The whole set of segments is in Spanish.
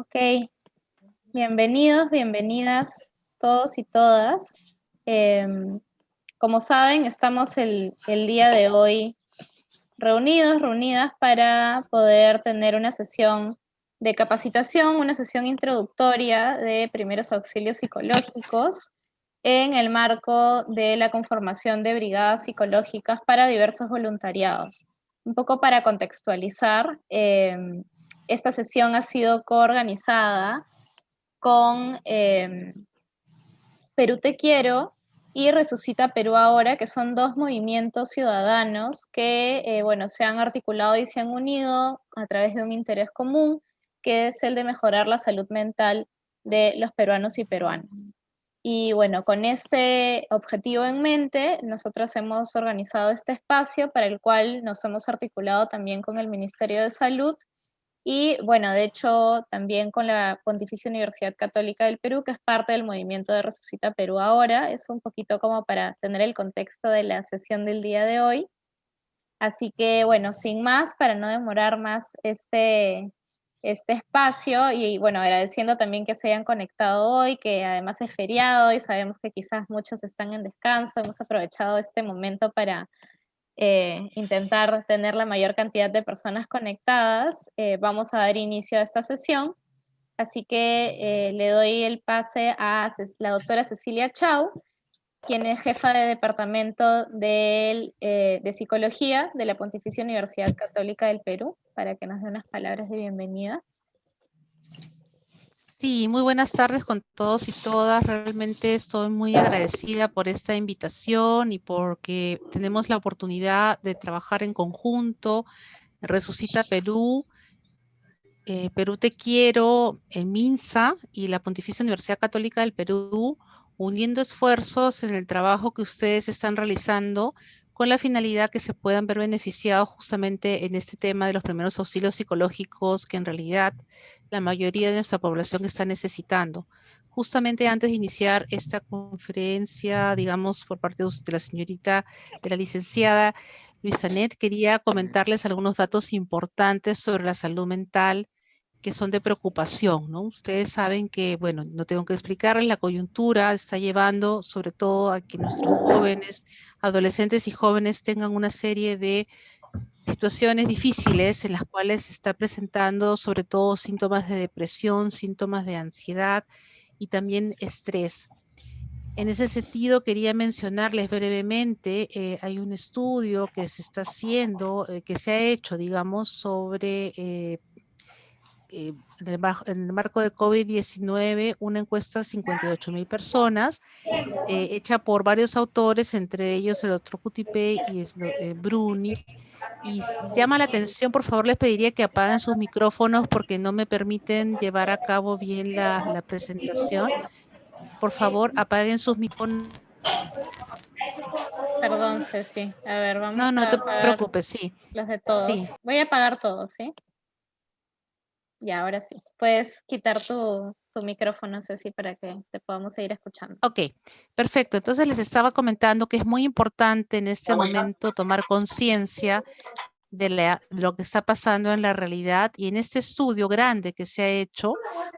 Ok, bienvenidos, bienvenidas todos y todas. Em, Como saben, estamos el día de hoy reunidas para poder tener una sesión de capacitación, una sesión introductoria de primeros auxilios psicológicos en el marco de la conformación de brigadas psicológicas para diversos voluntariados. Un poco para contextualizar, esta sesión ha sido coorganizada con Perú Te Quiero y Resucita Perú Ahora, que son dos movimientos ciudadanos que, bueno, se han articulado y se han unido a través de un interés común, que es el de mejorar la salud mental de los peruanos y peruanas. Y bueno, con este objetivo en mente, nosotros hemos organizado este espacio para el cual nos hemos articulado también con el Ministerio de Salud y bueno, de hecho, también con la Pontificia Universidad Católica del Perú, que es parte del movimiento de Resucita Perú Ahora, es un poquito como para tener el contexto de la sesión del día de hoy. Así que bueno, sin más, para no demorar más este espacio, y bueno, agradeciendo también que se hayan conectado hoy, que además es feriado y sabemos que quizás muchos están en descanso, hemos aprovechado este momento para intentar tener la mayor cantidad de personas conectadas. Vamos a dar inicio a esta sesión, así que le doy el pase a la doctora Cecilia Chau, quien es jefa de departamento de psicología de la Pontificia Universidad Católica del Perú, para que nos dé unas palabras de bienvenida. Sí, muy buenas tardes con todos y todas. Realmente estoy muy agradecida por esta invitación y porque tenemos la oportunidad de trabajar en conjunto. Resucita Perú, Perú Te Quiero, el MINSA y la Pontificia Universidad Católica del Perú, uniendo esfuerzos en el trabajo que ustedes están realizando con la finalidad que se puedan ver beneficiados justamente en este tema de los primeros auxilios psicológicos que en realidad la mayoría de nuestra población está necesitando. Justamente antes de iniciar esta conferencia, digamos, por parte de la señorita, de la licenciada Luisa Net, quería comentarles algunos datos importantes sobre la salud mental que son de preocupación, ¿no? Ustedes saben que, bueno, no tengo que explicarles, la coyuntura está llevando sobre todo a que nuestros jóvenes, adolescentes y jóvenes tengan una serie de situaciones difíciles en las cuales se está presentando sobre todo síntomas de depresión, síntomas de ansiedad y también estrés. En ese sentido, quería mencionarles brevemente, hay un estudio que se está haciendo, que se ha hecho, digamos, sobre en el marco de COVID-19, una encuesta a 58.000 personas, hecha por varios autores, entre ellos el otro Cutipé y Bruni. Y llama la atención, por favor, les pediría que apaguen sus micrófonos porque no me permiten llevar a cabo bien la presentación. Por favor, apaguen sus micrófonos. Perdón, Ceci. A ver, No, vamos no a te apagar preocupes, sí, los de todos. sí. Voy a apagar todos, ¿sí? Ya, ahora sí. Puedes quitar tu micrófono, Ceci, para que te podamos seguir escuchando. Ok, perfecto. Entonces les estaba comentando que es muy importante en este momento tomar conciencia de lo que está pasando en la realidad, y en este estudio grande que se ha hecho,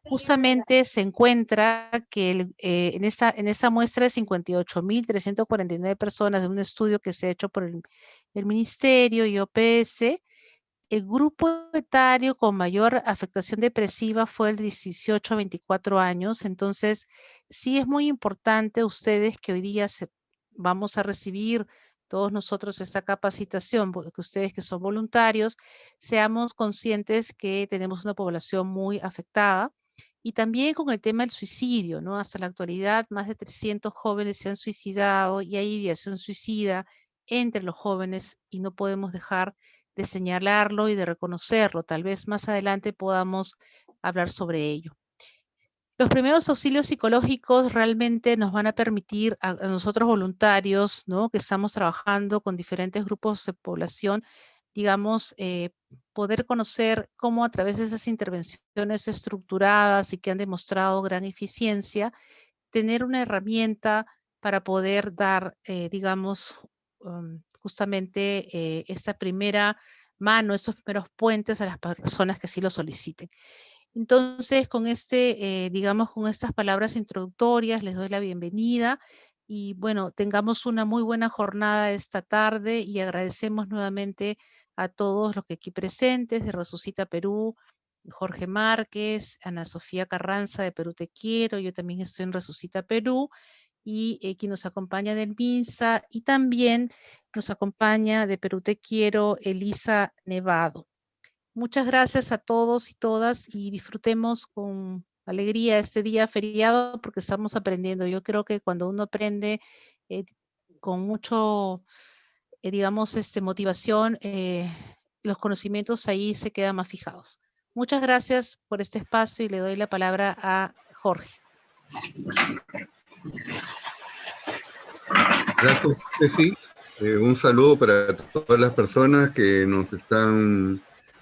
justamente se encuentra que en esa muestra de 58.349 personas de un estudio que se ha hecho por el Ministerio y OPS, el grupo etario con mayor afectación depresiva fue el de 18 a 24 años. Entonces, sí es muy importante ustedes que hoy día vamos a recibir todos nosotros esta capacitación, porque ustedes que son voluntarios, seamos conscientes que tenemos una población muy afectada. Y también con el tema del suicidio, ¿no? Hasta la actualidad, más de 300 jóvenes se han suicidado y hay ideación suicida entre los jóvenes y no podemos dejar de señalarlo y de reconocerlo. Tal vez más adelante podamos hablar sobre ello. Los primeros auxilios psicológicos realmente nos van a permitir a nosotros voluntarios, ¿no? Que estamos trabajando con diferentes grupos de población, digamos, poder conocer cómo a través de esas intervenciones estructuradas y que han demostrado gran eficiencia, tener una herramienta para poder dar, digamos, justamente esa primera mano, esos primeros puentes a las personas que sí lo soliciten. Entonces, con digamos, con estas palabras introductorias, les doy la bienvenida y bueno, tengamos una muy buena jornada esta tarde y agradecemos nuevamente a todos los que aquí presentes de Resucita Perú, Jorge Márquez, Ana Sofía Carranza de Perú Te Quiero, yo también estoy en Resucita Perú, y quien nos acompaña del MINSA, y también nos acompaña de Perú Te Quiero, Elisa Nevado. Muchas gracias a todos y todas y disfrutemos con alegría este día feriado porque estamos aprendiendo. Yo creo que cuando uno aprende eh, con mucho, digamos, motivación, los conocimientos ahí se quedan más fijados. Muchas gracias por este espacio y le doy la palabra a Jorge. Gracias, Ceci. Un saludo para todas las personas que nos están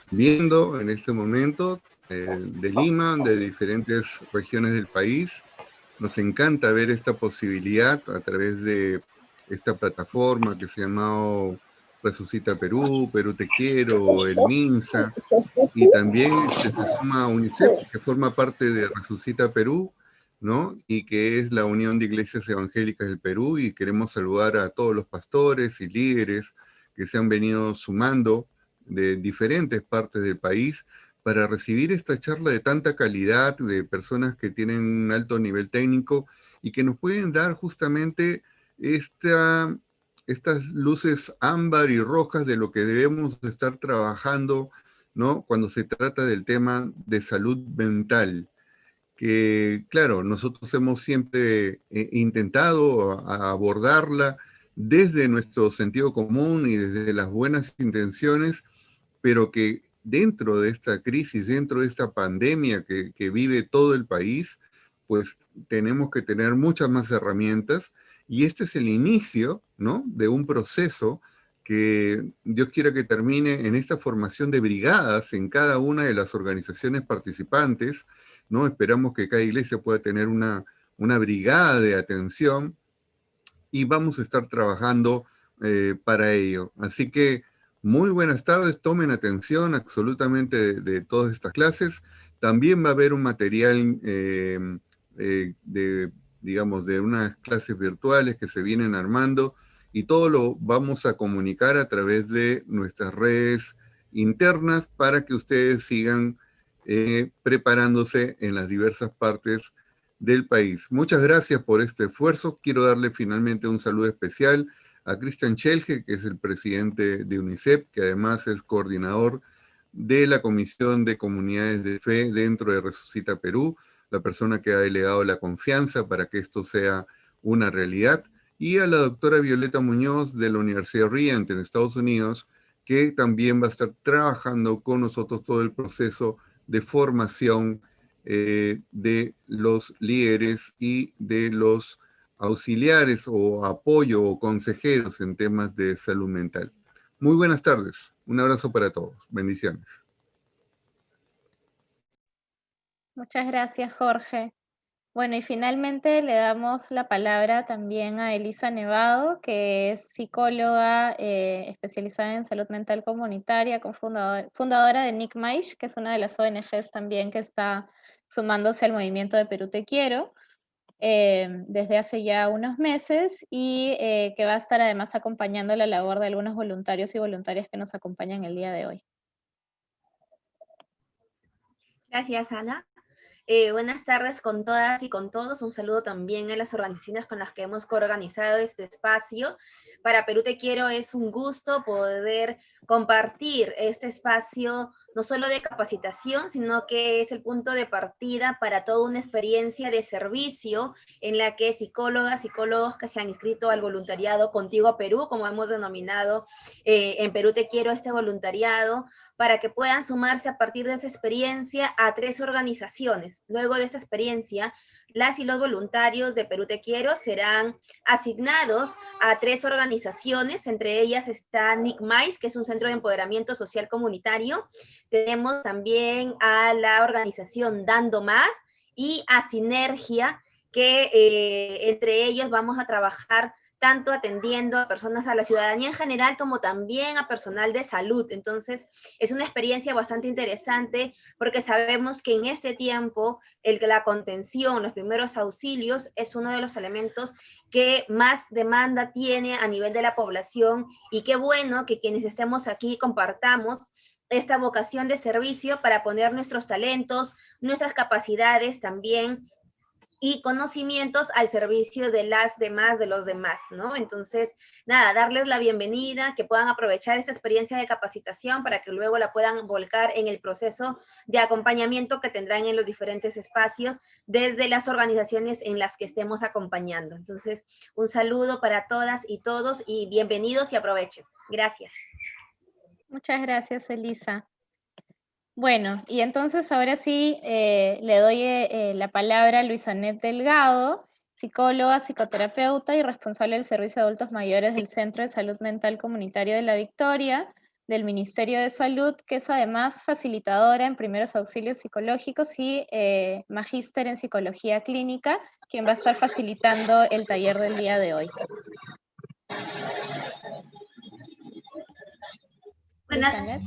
viendo en este momento, de Lima, de diferentes regiones del país. Nos encanta ver esta posibilidad a través de esta plataforma que se llama Resucita Perú, Perú Te Quiero, el MINSA, y también se suma a UNICEF, que forma parte de Resucita Perú, ¿no? Y que es la Unión de Iglesias Evangélicas del Perú, y queremos saludar a todos los pastores y líderes que se han venido sumando de diferentes partes del país para recibir esta charla de tanta calidad, de personas que tienen un alto nivel técnico y que nos pueden dar justamente estas luces ámbar y rojas de lo que debemos estar trabajando, ¿no? Cuando se trata del tema de salud mental, que claro, nosotros hemos siempre intentado abordarla desde nuestro sentido común y desde las buenas intenciones, pero que dentro de esta crisis, dentro de esta pandemia que vive todo el país, pues tenemos que tener muchas más herramientas, y este es el inicio, ¿no?, de un proceso que Dios quiera que termine en esta formación de brigadas en cada una de las organizaciones participantes, ¿no? Esperamos que cada iglesia pueda tener una brigada de atención y vamos a estar trabajando para ello. Así que muy buenas tardes, tomen atención absolutamente de todas estas clases. También va a haber un material digamos, de unas clases virtuales que se vienen armando, y todo lo vamos a comunicar a través de nuestras redes internas para que ustedes sigan preparándose en las diversas partes del país. Muchas gracias por este esfuerzo. Quiero darle finalmente un saludo especial a Cristian Chelge, que es el presidente de UNICEF, que además es coordinador de la Comisión de Comunidades de Fe dentro de Resucita Perú, la persona que ha delegado la confianza para que esto sea una realidad, y a la doctora Violeta Muñoz de la Universidad Riant en Estados Unidos, que también va a estar trabajando con nosotros todo el proceso de formación de los líderes y de los auxiliares o apoyo o consejeros en temas de salud mental. Muy buenas tardes. Un abrazo para todos. Bendiciones. Muchas gracias, Jorge. Bueno, y finalmente le damos la palabra también a Elisa Nevado, que es psicóloga especializada en salud mental comunitaria, fundadora de NICMAISH, que es una de las ONGs también que está sumándose al movimiento de Perú Te Quiero desde hace ya unos meses, y que va a estar además acompañando la labor de algunos voluntarios y voluntarias que nos acompañan el día de hoy. Gracias, Ana. Buenas tardes con todas y con todos. Un saludo también a las organizaciones con las que hemos coorganizado este espacio. Para Perú Te Quiero es un gusto poder compartir este espacio, no solo de capacitación, sino que es el punto de partida para toda una experiencia de servicio en la que psicólogas, psicólogos que se han inscrito al voluntariado Contigo Perú, como hemos denominado en Perú Te Quiero este voluntariado, para que puedan sumarse a partir de esa experiencia a 3 organizaciones. Luego de esa experiencia, las y los voluntarios de Perú Te Quiero serán asignados a 3 organizaciones, entre ellas está NICMAISH, que es un centro de empoderamiento social comunitario. Tenemos también a la organización Dando Más y a Sinergia, que entre ellos vamos a trabajar tanto atendiendo a personas, a la ciudadanía en general, como también a personal de salud. Entonces, es una experiencia bastante interesante porque sabemos que en este tiempo la contención, los primeros auxilios, es uno de los elementos que más demanda tiene a nivel de la población, y qué bueno que quienes estemos aquí compartamos esta vocación de servicio para poner nuestros talentos, nuestras capacidades también y conocimientos al servicio de las demás, de los demás, ¿no? Entonces, nada, darles la bienvenida, que puedan aprovechar esta experiencia de capacitación para que luego la puedan volcar en el proceso de acompañamiento que tendrán en los diferentes espacios desde las organizaciones en las que estemos acompañando. Entonces, un saludo para todas y todos y bienvenidos y aprovechen. Gracias. Muchas gracias, Elisa. Bueno, y entonces ahora sí le doy la palabra a Luisanet Delgado, psicóloga, psicoterapeuta y responsable del Servicio de Adultos Mayores del Centro de Salud Mental Comunitario de La Victoria, del Ministerio de Salud, que es además facilitadora en primeros auxilios psicológicos y magíster en psicología clínica, quien va a estar facilitando el taller del día de hoy.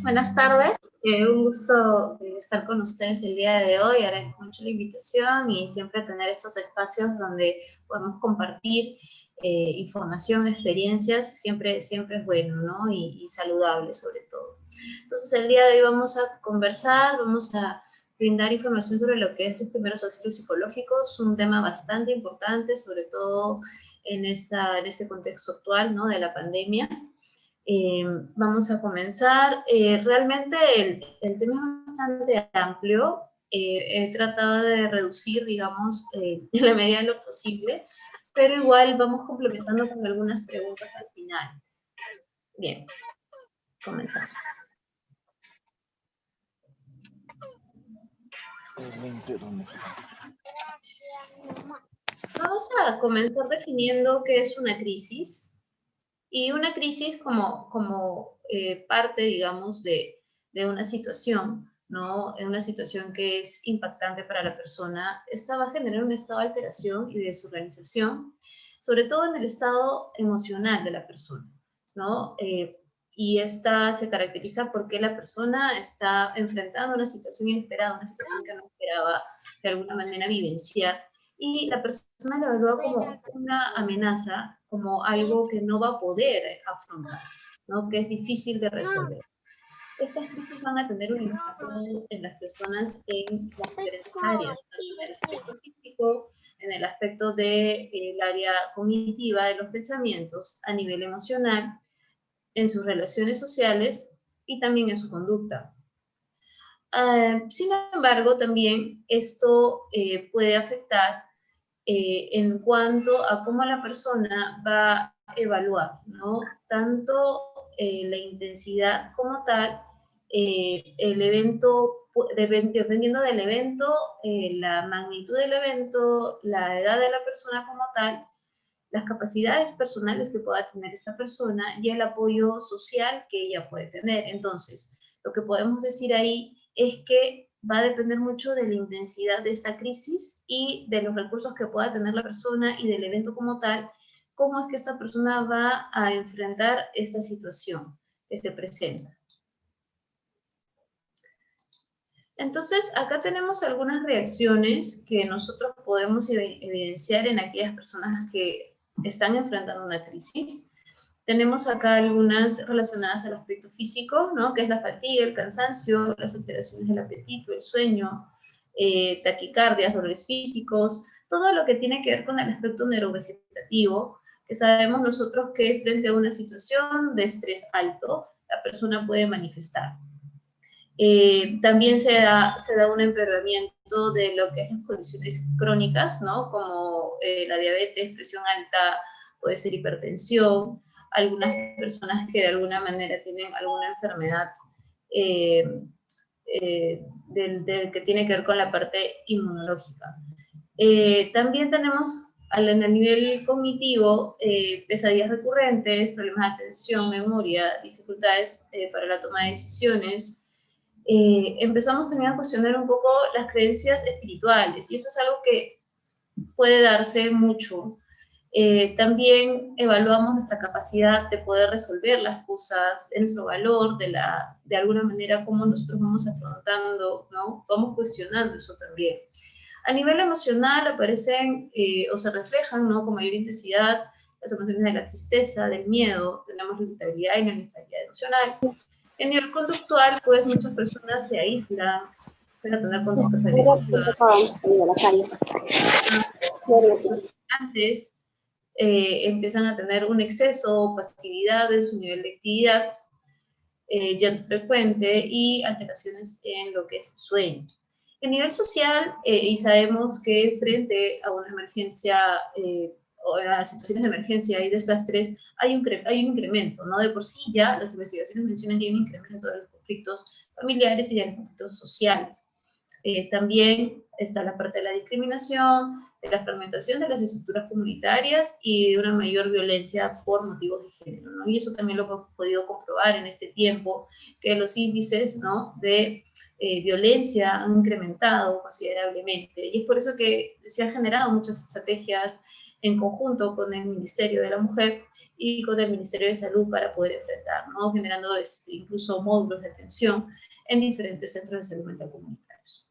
Buenas tardes, un gusto estar con ustedes el día de hoy. Agradezco mucho la invitación y siempre tener estos espacios donde podemos compartir información, experiencias, siempre es bueno, ¿no? Y saludable sobre todo. Entonces el día de hoy vamos a conversar, vamos a brindar información sobre lo que es los primeros auxilios psicológicos, un tema bastante importante, sobre todo en este contexto actual, ¿no? De la pandemia. Vamos a comenzar. Realmente el tema es bastante amplio. He tratado de reducir, digamos, en la medida de lo posible, pero igual vamos complementando con algunas preguntas al final. Bien, comenzamos. Vamos a comenzar definiendo qué es una crisis. Y una crisis como parte, digamos, de una situación, ¿no? En una situación que es impactante para la persona, esta va a generar un estado de alteración y de desorganización, sobre todo en el estado emocional de la persona, ¿no? Y esta se caracteriza porque la persona está enfrentando una situación inesperada, una situación que no esperaba de alguna manera vivenciar, y la persona la evalúa como una amenaza, como algo que no va a poder afrontar, ¿no? Que es difícil de resolver. Estas crisis van a tener un impacto en las personas en las diferentes áreas, tanto en el aspecto físico, en el aspecto del área cognitiva, de los pensamientos, a nivel emocional, en sus relaciones sociales y también en su conducta. Sin embargo, también esto puede afectar en cuanto a cómo la persona va a evaluar, ¿no? Tanto la intensidad como tal, el evento, dependiendo del evento, la magnitud del evento, la edad de la persona como tal, las capacidades personales que pueda tener esta persona y el apoyo social que ella puede tener. Entonces, lo que podemos decir ahí es que va a depender mucho de la intensidad de esta crisis y de los recursos que pueda tener la persona y del evento como tal, cómo es que esta persona va a enfrentar esta situación que se presenta. Entonces, acá tenemos algunas reacciones que nosotros podemos evidenciar en aquellas personas que están enfrentando una crisis. Tenemos acá algunas relacionadas al aspecto físico, ¿no? Que es la fatiga, el cansancio, las alteraciones del apetito, el sueño, taquicardias, dolores físicos, todo lo que tiene que ver con el aspecto neurovegetativo, que sabemos nosotros que frente a una situación de estrés alto, la persona puede manifestar. También se da un empeoramiento de lo que es las condiciones crónicas, ¿no? Como la diabetes, presión alta, puede ser hipertensión, algunas personas que de alguna manera tienen alguna enfermedad que tiene que ver con la parte inmunológica. También tenemos en el nivel cognitivo pesadillas recurrentes, problemas de atención, memoria, dificultades para la toma de decisiones. Empezamos también a cuestionar un poco las creencias espirituales, y eso es algo que puede darse mucho También evaluamos nuestra capacidad de poder resolver las cosas, de nuestro valor, de alguna manera cómo nosotros vamos afrontando, ¿no? Vamos cuestionando eso también. A nivel emocional aparecen o se reflejan, ¿no?, con mayor intensidad las emociones de la tristeza, del miedo, tenemos la irritabilidad y la inestabilidad emocional. En nivel conductual, pues muchas personas se aíslan, empiezan a tener conductas agresivas. Antes empiezan a tener un exceso o pasividad en su nivel de actividad, llanto frecuente y alteraciones en lo que es el sueño. En nivel social, y sabemos que frente a una emergencia o a situaciones de emergencia y desastres, hay un incremento, ¿no? De por sí ya las investigaciones mencionan que hay un incremento de los conflictos familiares y de los conflictos sociales. También está la parte de la discriminación, de la fragmentación de las estructuras comunitarias y de una mayor violencia por motivos de género, ¿no? Y eso también lo hemos podido comprobar en este tiempo, que los índices, ¿no?, de violencia han incrementado considerablemente. Y es por eso que se han generado muchas estrategias en conjunto con el Ministerio de la Mujer y con el Ministerio de Salud para poder enfrentar, ¿no?, generando incluso módulos de atención en diferentes centros de salud mental comunitarios.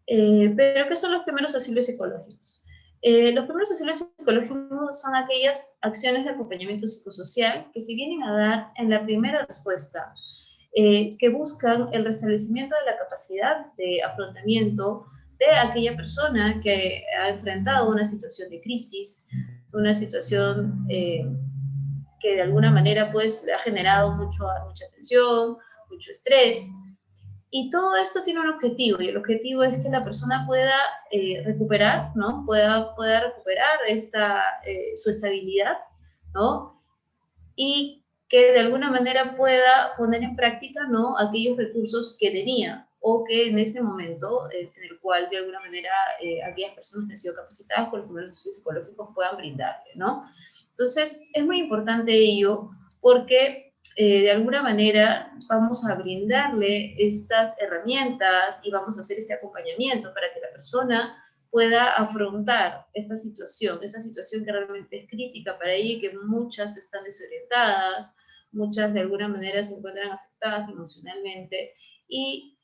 Pero, ¿qué son los primeros auxilios psicológicos? Los primeros auxilios psicológicos son aquellas acciones de acompañamiento psicosocial que se vienen a dar en la primera respuesta, que buscan el restablecimiento de la capacidad de afrontamiento de aquella persona que ha enfrentado una situación de crisis, una situación que de alguna manera pues le ha generado mucha tensión, mucho estrés. Y todo esto tiene un objetivo, y el objetivo es que la persona pueda recuperar, ¿no? Pueda recuperar su estabilidad, ¿no? Y que de alguna manera pueda poner en práctica, ¿no?, aquellos recursos que tenía, o que en este momento, en el cual de alguna manera aquellas personas que han sido capacitadas por los primeros auxilios psicológicos puedan brindarle, ¿no? Entonces, es muy importante ello, porque de alguna manera vamos a brindarle estas herramientas y vamos a hacer este acompañamiento para que la persona pueda afrontar esta situación que realmente es crítica para ella y que muchas están desorientadas, muchas de alguna manera se encuentran afectadas emocionalmente y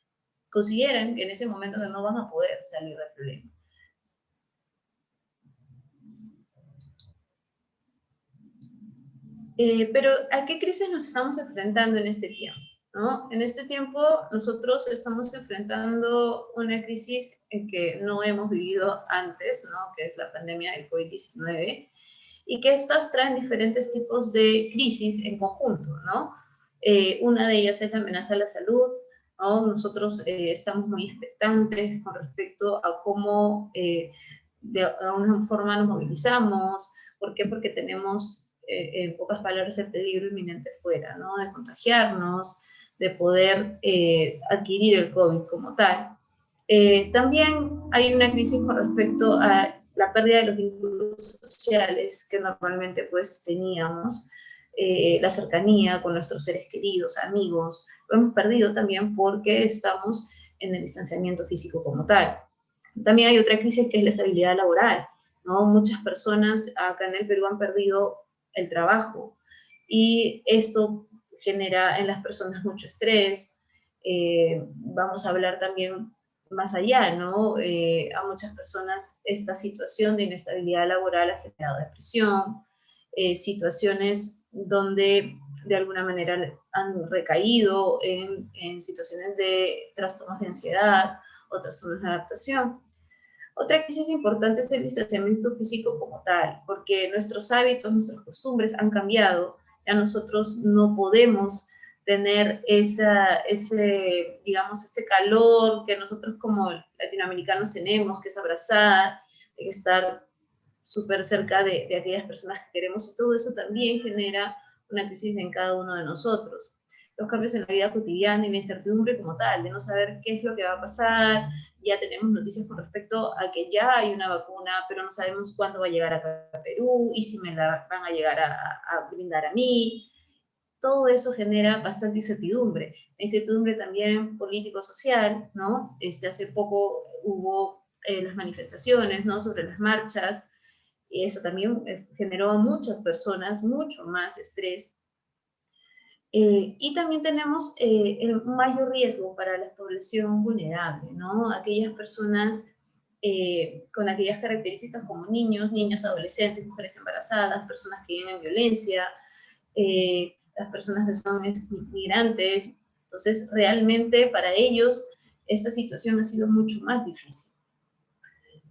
consideran que en ese momento que no van a poder salir del problema. Pero ¿a qué crisis nos estamos enfrentando en este tiempo, ¿no? En este tiempo nosotros estamos enfrentando una crisis que no hemos vivido antes, ¿no?, que es la pandemia del COVID-19, y que estas traen diferentes tipos de crisis en conjunto, ¿no? Una de ellas es la amenaza a la salud, ¿no? Nosotros estamos muy expectantes con respecto a cómo de alguna forma nos movilizamos. ¿Por qué? Porque tenemos en pocas palabras, el peligro inminente fuera, ¿no?, de contagiarnos, de poder adquirir el COVID como tal. También hay una crisis con respecto a la pérdida de los vínculos sociales que normalmente pues teníamos, la cercanía con nuestros seres queridos, amigos, lo hemos perdido también porque estamos en el distanciamiento físico como tal. También hay otra crisis que es la estabilidad laboral, ¿no? Muchas personas acá en el Perú han perdido el trabajo y esto genera en las personas mucho estrés. Vamos a hablar también más allá, ¿no? A muchas personas esta situación de inestabilidad laboral ha generado depresión, situaciones donde de alguna manera han recaído en situaciones de trastornos de ansiedad o trastornos de adaptación. Otra crisis importante es el distanciamiento físico como tal, porque nuestros hábitos, nuestras costumbres han cambiado. Ya nosotros no podemos tener digamos, este calor que nosotros como latinoamericanos tenemos, que es abrazar, estar súper cerca de aquellas personas que queremos, y todo eso también genera una crisis en cada uno de nosotros. Los cambios en la vida cotidiana y la incertidumbre como tal, de no saber qué es lo que va a pasar. Ya tenemos noticias con respecto a que ya hay una vacuna, pero no sabemos cuándo va a llegar acá a Perú y si me la van a llegar a brindar a mí. Todo eso genera bastante incertidumbre. La incertidumbre también político-social, ¿no? Hace poco hubo las manifestaciones, ¿no?, sobre las marchas, y eso también generó a muchas personas mucho más estrés. Y también tenemos el mayor riesgo para la población vulnerable, ¿no? Aquellas personas con aquellas características como niños, niñas, adolescentes, mujeres embarazadas, personas que viven en violencia, las personas que son migrantes. Entonces, realmente para ellos esta situación ha sido mucho más difícil.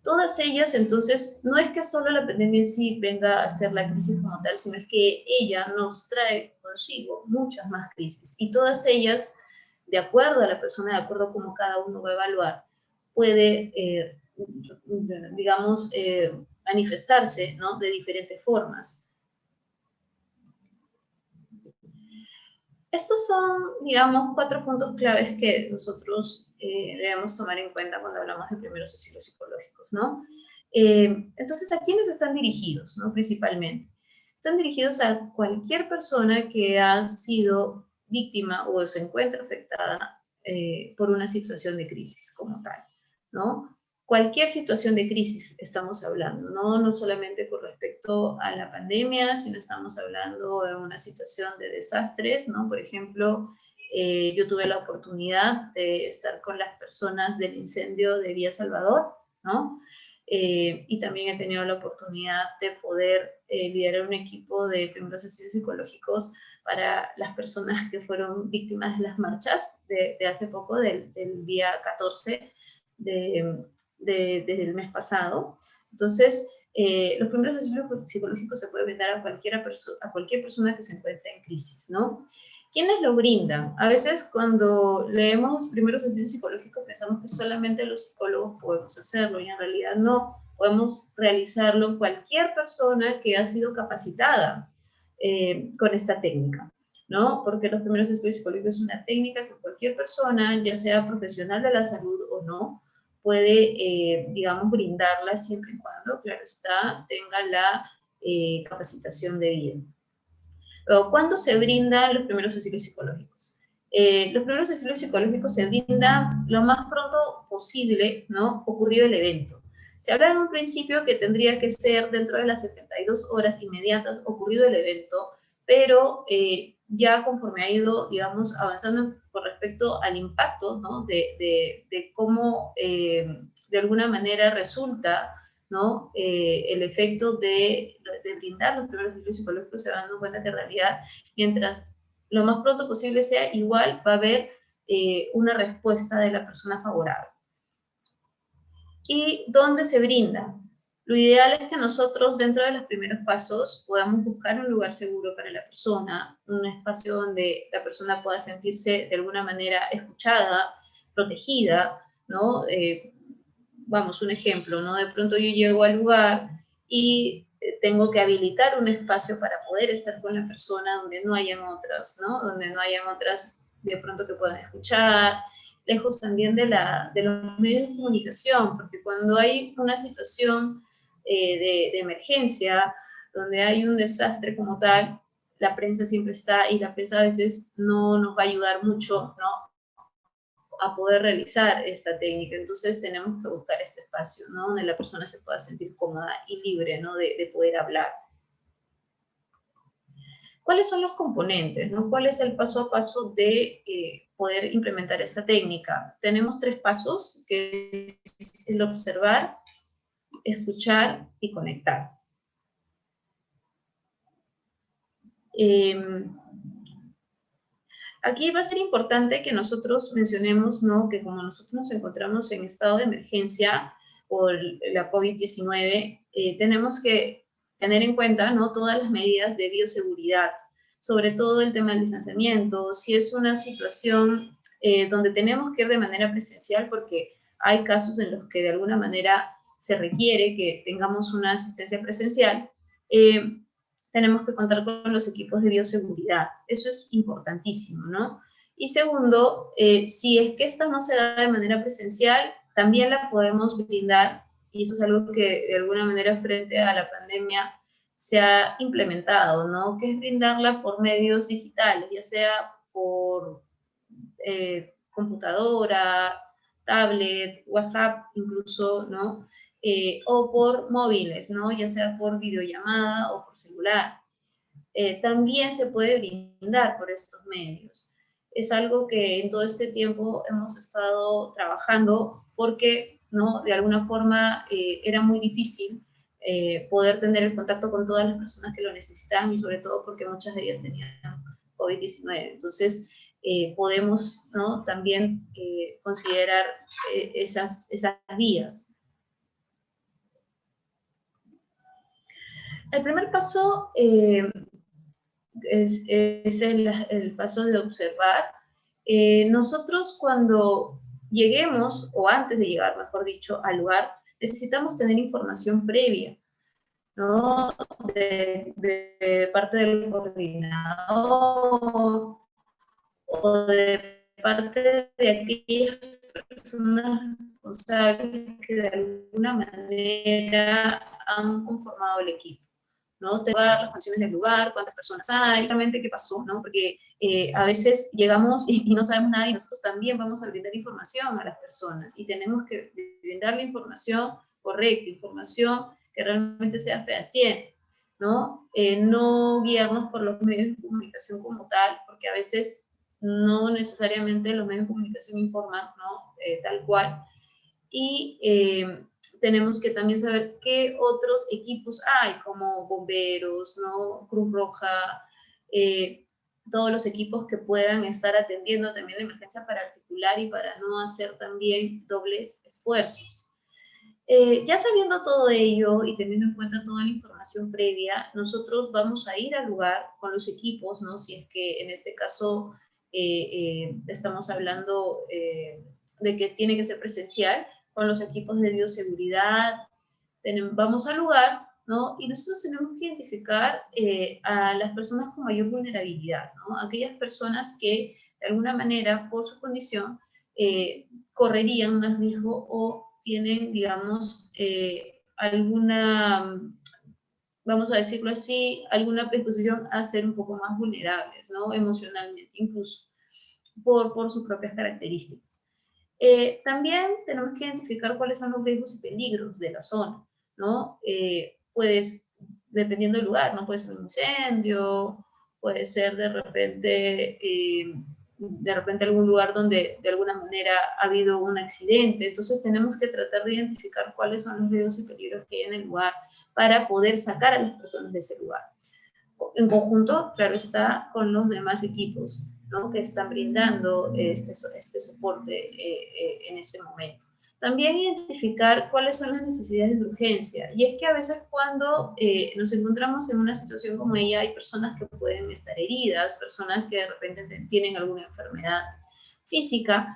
Todas ellas, entonces, no es que solo la pandemia en sí venga a ser la crisis como tal, sino es que ella nos trae consigo muchas más crisis. Y todas ellas, de acuerdo a la persona, de acuerdo a cómo cada uno va a evaluar, puede, digamos, manifestarse, ¿no?, de diferentes formas. Estos son, digamos, 4 puntos claves que nosotros debemos tomar en cuenta cuando hablamos de primeros auxilios psicológicos, ¿no? Entonces, ¿a quiénes están dirigidos, no? Principalmente. Están dirigidos a cualquier persona que ha sido víctima o se encuentra afectada por una situación de crisis como tal, ¿no? Cualquier situación de crisis estamos hablando, ¿no? No solamente con respecto a la pandemia, sino estamos hablando de una situación de desastres, ¿no? Por ejemplo, yo tuve la oportunidad de estar con las personas del incendio de Villa Salvador, ¿no? Y también he tenido la oportunidad de poder liderar un equipo de primeros auxilios psicológicos para las personas que fueron víctimas de las marchas de hace poco, del día 14 del mes pasado. Entonces, los primeros auxilios psicológicos se pueden brindar a cualquier persona que se encuentre en crisis, ¿no? ¿Quiénes lo brindan? A veces cuando leemos primeros auxilios psicológicos pensamos que solamente los psicólogos podemos hacerlo y en realidad no. Podemos realizarlo cualquier persona que ha sido capacitada con esta técnica, ¿no? Porque los primeros auxilios psicológicos es una técnica que cualquier persona, ya sea profesional de la salud o no, puede, digamos, brindarla siempre y cuando, claro está, tenga la capacitación debida. ¿Cuándo se brindan los primeros auxilios psicológicos? Los primeros auxilios psicológicos se brindan lo más pronto posible, ¿no?, ocurrido el evento. Se habla en un principio que tendría que ser dentro de las 72 horas inmediatas ocurrido el evento, pero ya conforme ha ido, digamos, avanzando con respecto al impacto, ¿no?, de cómo de alguna manera resulta, ¿no?, el efecto de brindar los primeros auxilios psicológicos, se van dando cuenta que en realidad, mientras lo más pronto posible sea, igual va a haber una respuesta de la persona favorable. ¿Y dónde se brinda? Lo ideal es que nosotros, dentro de los primeros pasos, podamos buscar un lugar seguro para la persona, un espacio donde la persona pueda sentirse de alguna manera escuchada, protegida, ¿no? Vamos, un ejemplo, ¿no? De pronto yo llego al lugar y tengo que habilitar un espacio para poder estar con la persona donde no hayan otras, ¿no? Donde no hayan otras de pronto que puedan escuchar, lejos también de los medios de comunicación, porque cuando hay una situación de emergencia, donde hay un desastre como tal, la prensa siempre está y la prensa a veces no nos va a ayudar mucho, ¿no?, a poder realizar esta técnica. Entonces tenemos que buscar este espacio, ¿no?, donde la persona se pueda sentir cómoda y libre, ¿no?, de poder hablar. ¿Cuáles son los componentes, ¿no? ¿Cuál es el paso a paso de poder implementar esta técnica? Tenemos 3 pasos, que es el observar, escuchar y conectar. Aquí va a ser importante que nosotros mencionemos, ¿no?, que como nosotros nos encontramos en estado de emergencia por la COVID-19, tenemos que tener en cuenta, ¿no?, todas las medidas de bioseguridad, sobre todo el tema del distanciamiento, si es una situación donde tenemos que ir de manera presencial, porque hay casos en los que de alguna manera se requiere que tengamos una asistencia presencial, tenemos que contar con los equipos de bioseguridad. Eso es importantísimo, ¿no? Y segundo, si es que esta no se da de manera presencial, también la podemos brindar, y eso es algo que de alguna manera frente a la pandemia se ha implementado, ¿no?, que es brindarla por medios digitales, ya sea por computadora, tablet, WhatsApp incluso, ¿no? o por móviles, ¿no? Ya sea por videollamada o por celular. También se puede brindar por estos medios. Es algo que en todo este tiempo hemos estado trabajando porque, ¿no? De alguna forma era muy difícil poder tener el contacto con todas las personas que lo necesitaban y sobre todo porque muchas de ellas tenían COVID-19. Entonces, podemos, ¿no? También considerar esas vías. El primer paso es el paso de observar. Nosotros cuando lleguemos, o antes de llegar, mejor dicho, al lugar, necesitamos tener información previa, ¿no? De parte del coordinador o de parte de aquellas personas responsables que de alguna manera han conformado el equipo, ¿no? Te va a dar las condiciones del lugar, cuántas personas hay, realmente qué pasó, ¿no? Porque a veces llegamos y no sabemos nada y nosotros también vamos a brindar información a las personas y tenemos que brindar la información correcta, información que realmente sea fehaciente, ¿no? No guiarnos por los medios de comunicación como tal, porque a veces no necesariamente los medios de comunicación informan, ¿no? Tal cual. Y tenemos que también saber qué otros equipos hay, como bomberos, ¿no? Cruz Roja, todos los equipos que puedan estar atendiendo también la emergencia para articular y para no hacer también dobles esfuerzos. Ya sabiendo todo ello y teniendo en cuenta toda la información previa, nosotros vamos a ir al lugar con los equipos, ¿no? Si es que en este caso estamos hablando de que tiene que ser presencial, con los equipos de bioseguridad, vamos al lugar, ¿no? Y nosotros tenemos que identificar a las personas con mayor vulnerabilidad, ¿no? Aquellas personas que de alguna manera, por su condición, correrían más riesgo o tienen, digamos, alguna, vamos a decirlo así, alguna predisposición a ser un poco más vulnerables, ¿no? Emocionalmente, incluso, por sus propias características. También tenemos que identificar cuáles son los riesgos y peligros de la zona, ¿no? Puedes, dependiendo del lugar, ¿no? Puede ser un incendio, puede ser de repente algún lugar donde de alguna manera ha habido un accidente. Entonces tenemos que tratar de identificar cuáles son los riesgos y peligros que hay en el lugar para poder sacar a las personas de ese lugar. En conjunto, claro está, con los demás equipos, ¿no? Que están brindando este soporte en ese momento. También identificar cuáles son las necesidades de urgencia. Y es que a veces cuando nos encontramos en una situación como ella, hay personas que pueden estar heridas, personas que de repente tienen alguna enfermedad física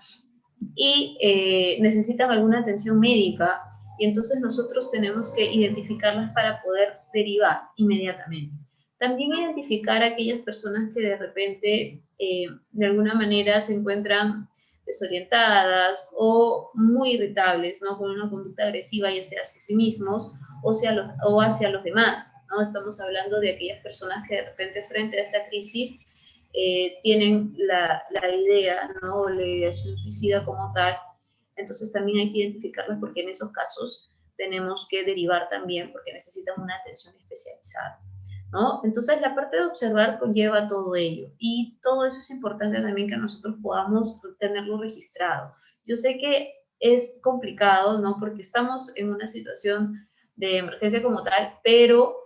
y necesitan alguna atención médica. Y entonces nosotros tenemos que identificarlas para poder derivar inmediatamente. También identificar a aquellas personas que de repente de alguna manera se encuentran desorientadas o muy irritables, ¿no? Con una conducta agresiva, ya sea hacia sí mismos o hacia los demás, ¿no? Estamos hablando de aquellas personas que de repente frente a esta crisis tienen la idea, ¿no? O la ideación suicida como tal. Entonces también hay que identificarlas porque en esos casos tenemos que derivar también porque necesitan una atención especializada, ¿no? Entonces la parte de observar conlleva todo ello y todo eso es importante también que nosotros podamos tenerlo registrado. Yo sé que es complicado, ¿no? Porque estamos en una situación de emergencia como tal, pero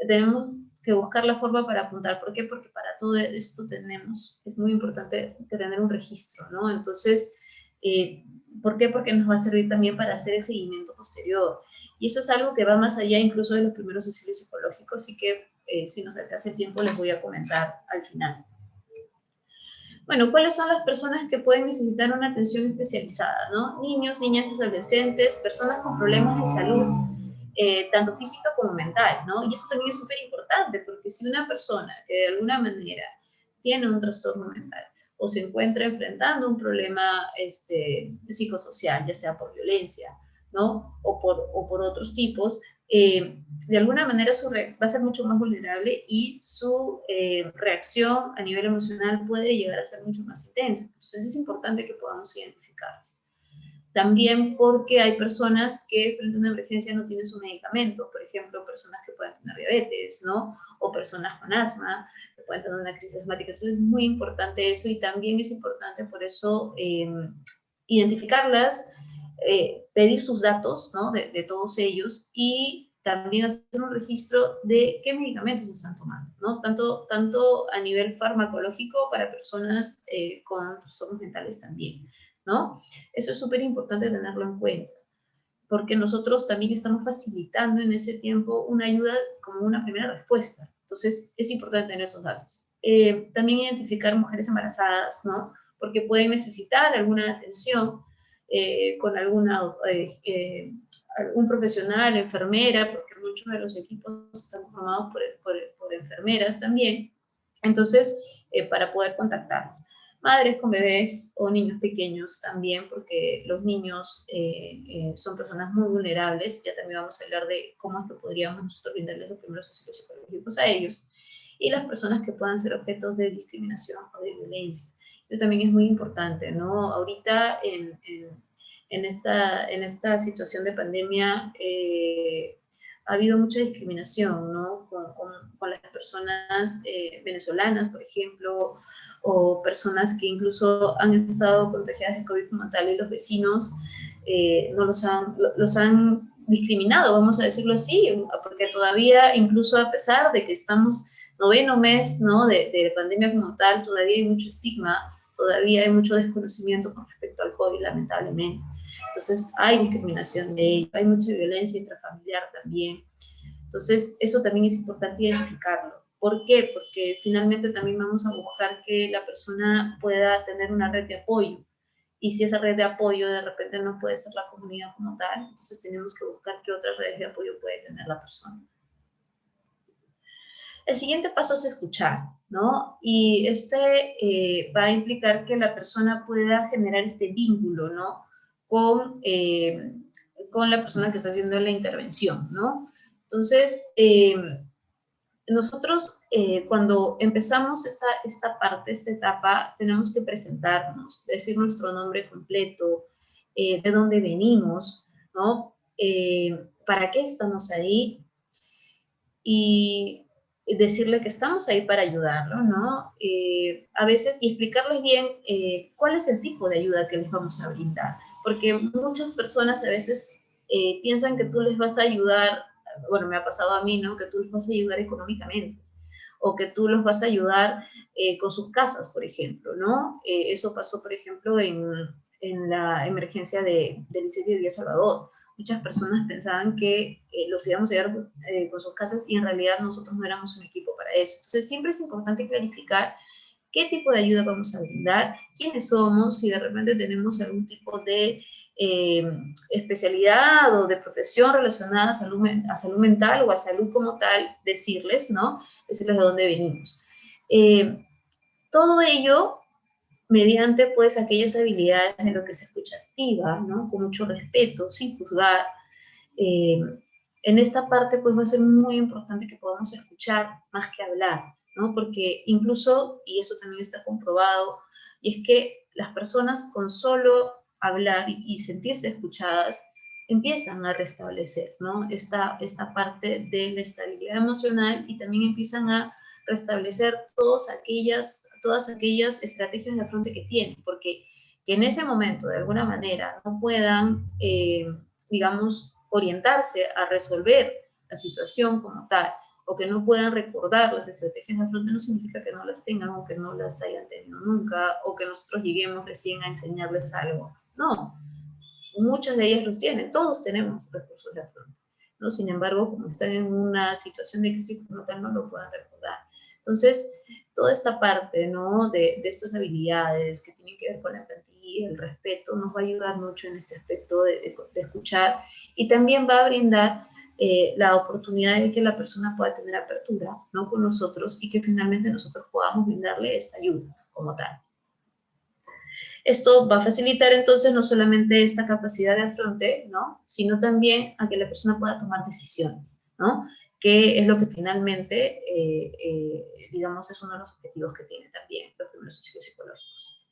tenemos que buscar la forma para apuntar. ¿Por qué? Porque para todo esto es muy importante tener un registro, ¿no? Entonces, ¿por qué? Porque nos va a servir también para hacer el seguimiento posterior. Y eso es algo que va más allá incluso de los primeros auxilios psicológicos y que si nos alcanza el tiempo les voy a comentar al final. Bueno, ¿cuáles son las personas que pueden necesitar una atención especializada, ¿no? Niños, niñas y adolescentes, personas con problemas de salud, tanto física como mental, ¿no? Y eso también es súper importante porque si una persona que de alguna manera tiene un trastorno mental o se encuentra enfrentando un problema psicosocial, ya sea por violencia, ¿no? O por otros tipos, de alguna manera va a ser mucho más vulnerable y su reacción a nivel emocional puede llegar a ser mucho más intensa. Entonces es importante que podamos identificarlas. También porque hay personas que frente a una emergencia no tienen su medicamento, por ejemplo, personas que pueden tener diabetes, ¿no? O personas con asma, que pueden tener una crisis asmática. Entonces es muy importante eso, y también es importante por eso identificarlas, pedir sus datos, ¿no? De todos ellos, y también hacer un registro de qué medicamentos están tomando, ¿no? Tanto a nivel farmacológico para personas con trastornos mentales también, ¿no? Eso es súper importante tenerlo en cuenta, porque nosotros también estamos facilitando en ese tiempo una ayuda como una primera respuesta. Entonces, es importante tener esos datos. También identificar mujeres embarazadas, ¿no? Porque pueden necesitar alguna atención con algún profesional, enfermera, porque muchos de los equipos están formados por enfermeras también. Entonces, para poder contactarlos. Madres con bebés o niños pequeños también, porque los niños son personas muy vulnerables. Ya también vamos a hablar de cómo es que podríamos nosotros brindarles los primeros auxilios psicológicos a ellos. Y las personas que puedan ser objetos de discriminación o de violencia. Eso también es muy importante, ¿no? Ahorita en esta situación de pandemia ha habido mucha discriminación, ¿no? Con las personas venezolanas, por ejemplo, o personas que incluso han estado contagiadas de COVID como tal, y los vecinos no los han discriminado, vamos a decirlo así, porque todavía, incluso a pesar de que estamos 9º mes, ¿no? de pandemia como tal, todavía hay mucho estigma, todavía hay mucho desconocimiento con respecto al COVID, lamentablemente. Entonces, hay discriminación de ello, hay mucha violencia intrafamiliar también. Entonces, eso también es importante identificarlo. ¿Por qué? Porque finalmente también vamos a buscar que la persona pueda tener una red de apoyo. Y si esa red de apoyo de repente no puede ser la comunidad como tal, entonces tenemos que buscar qué otras redes de apoyo puede tener la persona. El siguiente paso es escuchar, ¿no? Y va a implicar que la persona pueda generar este vínculo, ¿no? Con la persona que está haciendo la intervención, ¿no? Entonces, nosotros cuando empezamos esta etapa, tenemos que presentarnos, decir nuestro nombre completo, de dónde venimos, ¿no? ¿Para qué estamos ahí? Y decirle que estamos ahí para ayudarlo, ¿no? A veces, y explicarles bien cuál es el tipo de ayuda que les vamos a brindar, porque muchas personas a veces piensan que tú les vas a ayudar, bueno, me ha pasado a mí, ¿no? Que tú les vas a ayudar económicamente, o que tú los vas a ayudar con sus casas, por ejemplo, ¿no? Eso pasó, por ejemplo, en la emergencia del incendio de Villa Salvador. Muchas personas pensaban que los íbamos a ayudar con sus casas, y en realidad nosotros no éramos un equipo para eso. Entonces, siempre es importante clarificar qué tipo de ayuda vamos a brindar, quiénes somos, si de repente tenemos algún tipo de especialidad o de profesión relacionada a salud mental o a salud como tal, decirles, ¿no? Decirles de dónde venimos. Todo ello mediante, pues, aquellas habilidades de lo que se escucha activa, ¿no? Con mucho respeto, sin juzgar. En esta parte, pues, va a ser muy importante que podamos escuchar más que hablar, ¿no? Porque incluso, y eso también está comprobado, y es que las personas con solo hablar y sentirse escuchadas empiezan a restablecer, ¿no? Esta parte de la estabilidad emocional, y también empiezan a restablecer todas aquellas estrategias de afronte que tienen, porque que en ese momento, de alguna manera, no puedan, digamos, orientarse a resolver la situación como tal, o que no puedan recordar las estrategias de afronte, no significa que no las tengan, o que no las hayan tenido nunca, o que nosotros lleguemos recién a enseñarles algo. No, muchas de ellas los tienen, todos tenemos recursos de afronte, ¿no? Sin embargo, como están en una situación de crisis como tal, no lo puedan recordar. Entonces, toda esta parte, ¿no? de estas habilidades que tienen que ver con la empatía, el respeto, nos va a ayudar mucho en este aspecto de escuchar, y también va a brindar la oportunidad de que la persona pueda tener apertura, ¿no? Con nosotros, y que finalmente nosotros podamos brindarle esta ayuda como tal. Esto va a facilitar entonces no solamente esta capacidad de afronte, ¿no? Sino también a que la persona pueda tomar decisiones, ¿no? Que es lo que finalmente, digamos, es uno de los objetivos que tiene también los primeros auxilios psicológicos.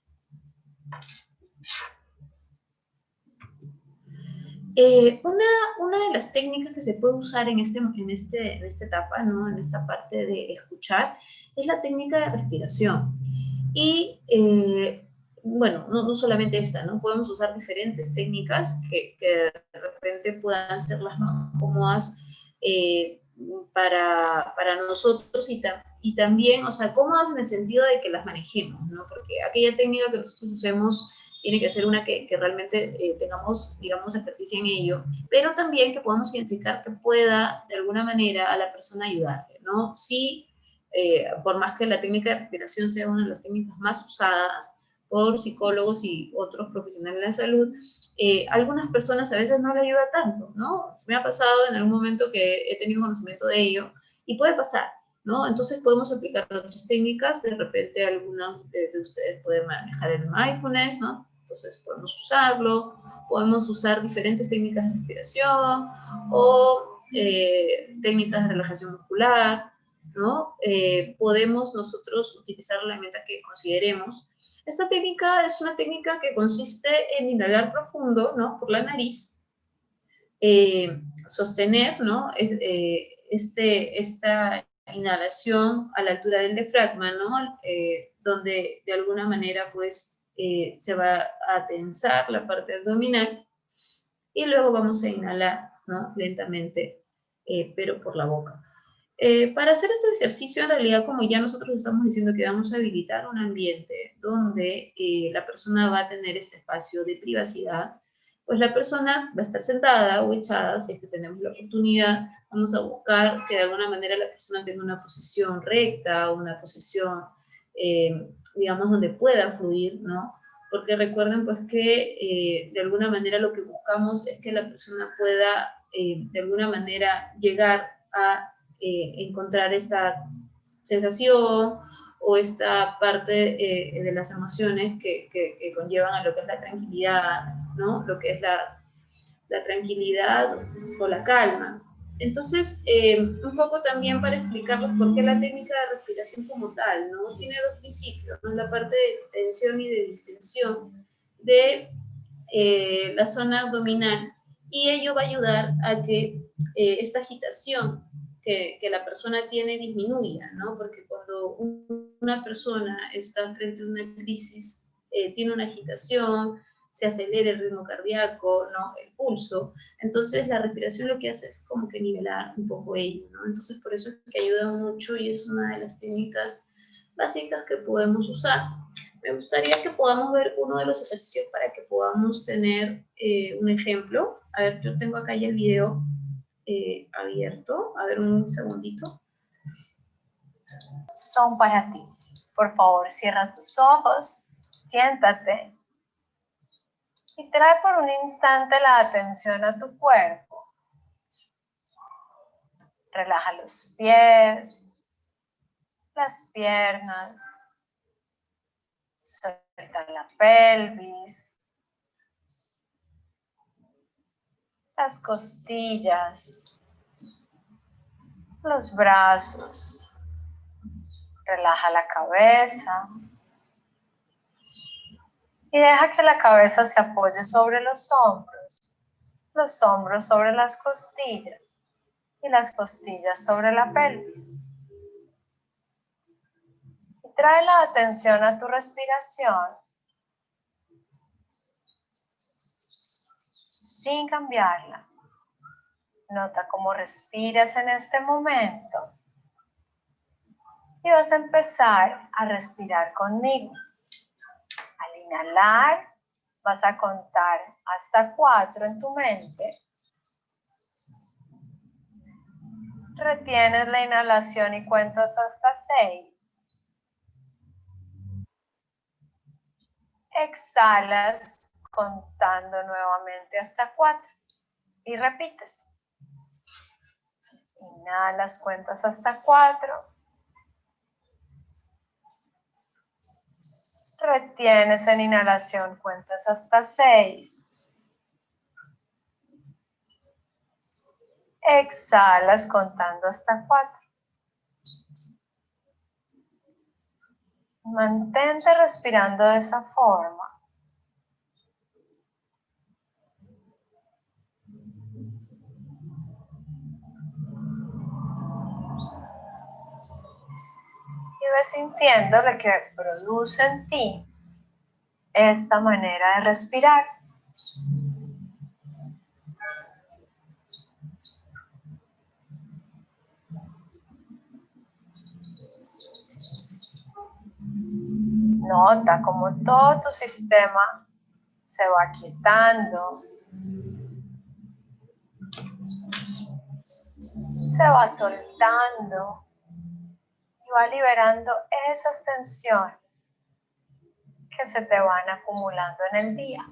Una de las técnicas que se puede usar en esta etapa, ¿no? En esta parte de escuchar, es la técnica de respiración. Y, bueno, no solamente esta, ¿no? Podemos usar diferentes técnicas que de repente puedan ser las más cómodas para nosotros y también, o sea, cómodas en el sentido de que las manejemos, ¿no? Porque aquella técnica que nosotros usemos tiene que ser una que realmente tengamos, digamos, experticia en ello, pero también que podamos identificar que pueda, de alguna manera, a la persona ayudarle, ¿no? Sí, por más que la técnica de respiración sea una de las técnicas más usadas por psicólogos y otros profesionales de la salud, algunas personas a veces no le ayuda tanto, ¿no? Me ha pasado en algún momento que he tenido conocimiento de ello y puede pasar, ¿no? Entonces podemos aplicar otras técnicas, de repente algunos de ustedes pueden manejar el mindfulness, ¿no? Entonces podemos usarlo, podemos usar diferentes técnicas de respiración o técnicas de relajación muscular, ¿no? Podemos nosotros utilizar la herramienta que consideremos. Esta técnica es una técnica que consiste en inhalar profundo, ¿no? Por la nariz, sostener, ¿no? Esta inhalación a la altura del diafragma, ¿no? Donde de alguna manera, pues, se va a tensar la parte abdominal y luego vamos a inhalar, ¿no? Lentamente, pero por la boca. Para hacer este ejercicio, en realidad, como ya nosotros estamos diciendo que vamos a habilitar un ambiente donde la persona va a tener este espacio de privacidad, pues la persona va a estar sentada o echada, si es que tenemos la oportunidad, vamos a buscar que de alguna manera la persona tenga una posición recta, una posición, digamos, donde pueda fluir, ¿no? Porque recuerden, pues, que de alguna manera lo que buscamos es que la persona pueda, de alguna manera, llegar a encontrar esta sensación o esta parte de las emociones que conllevan a lo que es la tranquilidad, ¿no? Lo que es la tranquilidad o la calma. Entonces, un poco también para explicarles por qué la técnica de respiración como tal, ¿no? Tiene dos principios, ¿no? La parte de tensión y de distensión de la zona abdominal, y ello va a ayudar a que esta agitación que la persona tiene disminuya, ¿no? Porque cuando una persona está frente a una crisis, tiene una agitación, se acelera el ritmo cardíaco, ¿no? El pulso. Entonces la respiración lo que hace es como que nivelar un poco ello, ¿no? Entonces por eso es que ayuda mucho y es una de las técnicas básicas que podemos usar. Me gustaría que podamos ver uno de los ejercicios para que podamos tener un ejemplo. A ver, yo tengo acá ya el video abierto. A ver, un segundito. Son para ti. Por favor, cierra tus ojos, siéntate y trae por un instante la atención a tu cuerpo. Relaja los pies, las piernas, suelta la pelvis, las costillas, los brazos. Relaja la cabeza y deja que la cabeza se apoye sobre los hombros sobre las costillas y las costillas sobre la pelvis. Y trae la atención a tu respiración sin cambiarla. Nota cómo respiras en este momento. Y vas a empezar a respirar conmigo. Al inhalar, vas a contar hasta 4 en tu mente. Retienes la inhalación y cuentas hasta 6. Exhalas contando nuevamente hasta 4. Y repites. Inhalas, cuentas hasta 4. Retienes en inhalación, cuentas hasta 6. Exhalas contando hasta 4. Mantente respirando de esa forma. ve sintiendo lo que produce en ti esta manera de respirar. Nota cómo todo tu sistema se va quietando, se va soltando y va liberando esas tensiones que se te van acumulando en el día.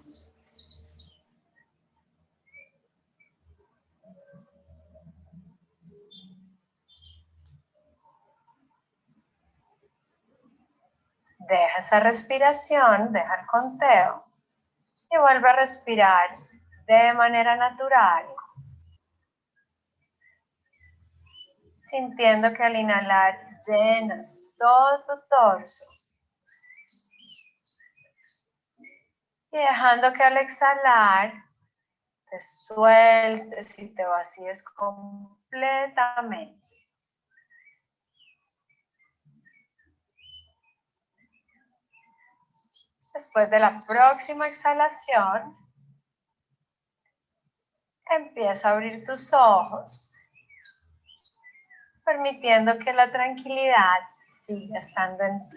Deja esa respiración, deja el conteo y vuelve a respirar de manera natural, sintiendo que al inhalar llenas todo tu torso y dejando que al exhalar te sueltes y te vacíes completamente. Después de la próxima exhalación, empieza a abrir tus ojos, permitiendo que la tranquilidad siga estando en ti.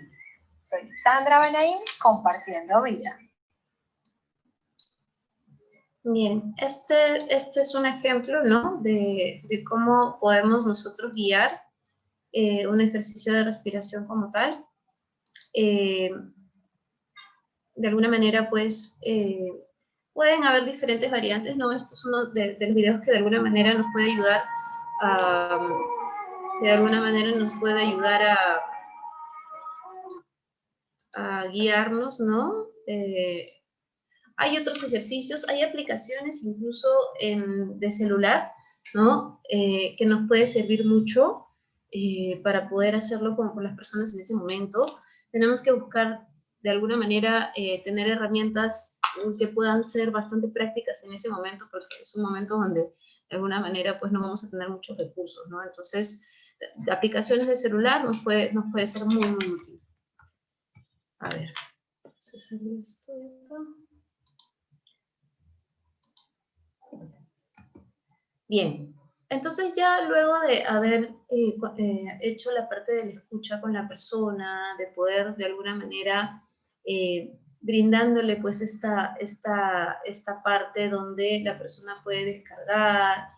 Soy Sandra Benaim, compartiendo vida. Bien, este es un ejemplo, ¿no? de cómo podemos nosotros guiar un ejercicio de respiración como tal. De alguna manera, pues, pueden haber diferentes variantes, ¿no? Esto es uno de los videos que de alguna manera nos puede ayudar a guiarnos, ¿no? Hay otros ejercicios, hay aplicaciones incluso de celular, ¿no? Que nos puede servir mucho para poder hacerlo con las personas en ese momento. Tenemos que buscar de alguna manera tener herramientas que puedan ser bastante prácticas en ese momento, porque es un momento donde de alguna manera pues no vamos a tener muchos recursos, ¿no? Entonces, aplicaciones de celular nos puede ser muy, muy útil. A ver, se salió esto de acá. Bien, entonces ya luego de haber hecho la parte de la escucha con la persona, de poder de alguna manera brindándole pues esta parte donde la persona puede descargar,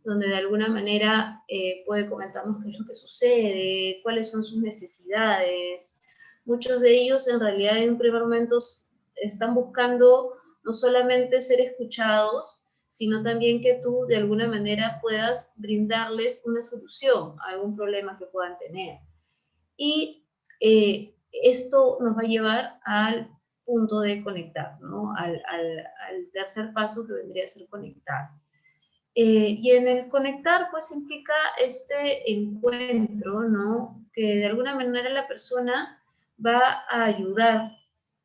donde de alguna manera puede comentarnos qué es lo que sucede, cuáles son sus necesidades. Muchos de ellos en realidad en un primer momento están buscando no solamente ser escuchados, sino también que tú de alguna manera puedas brindarles una solución a algún problema que puedan tener. Y esto nos va a llevar al punto de conectar, ¿no? Al tercer paso que vendría a ser conectar. Y en el conectar, pues implica este encuentro, ¿no? Que de alguna manera la persona va a ayudar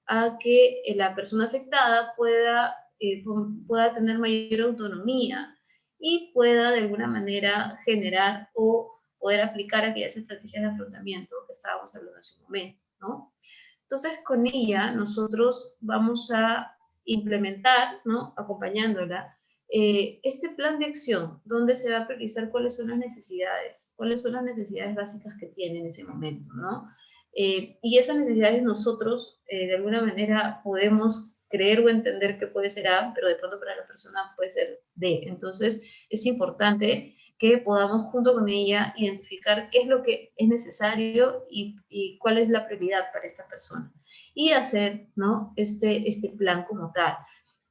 a que la persona afectada pueda tener mayor autonomía y pueda de alguna manera generar o poder aplicar aquellas estrategias de afrontamiento que estábamos hablando hace un momento, ¿no? Entonces, con ella nosotros vamos a implementar, ¿no? Acompañándola, este plan de acción, donde se va a priorizar cuáles son las necesidades básicas que tiene en ese momento, ¿no? Y esas necesidades nosotros, de alguna manera, podemos creer o entender que puede ser A, pero de pronto para la persona puede ser D. Entonces, es importante que podamos junto con ella identificar qué es lo que es necesario y cuál es la prioridad para esta persona. Y hacer, ¿no? este plan como tal.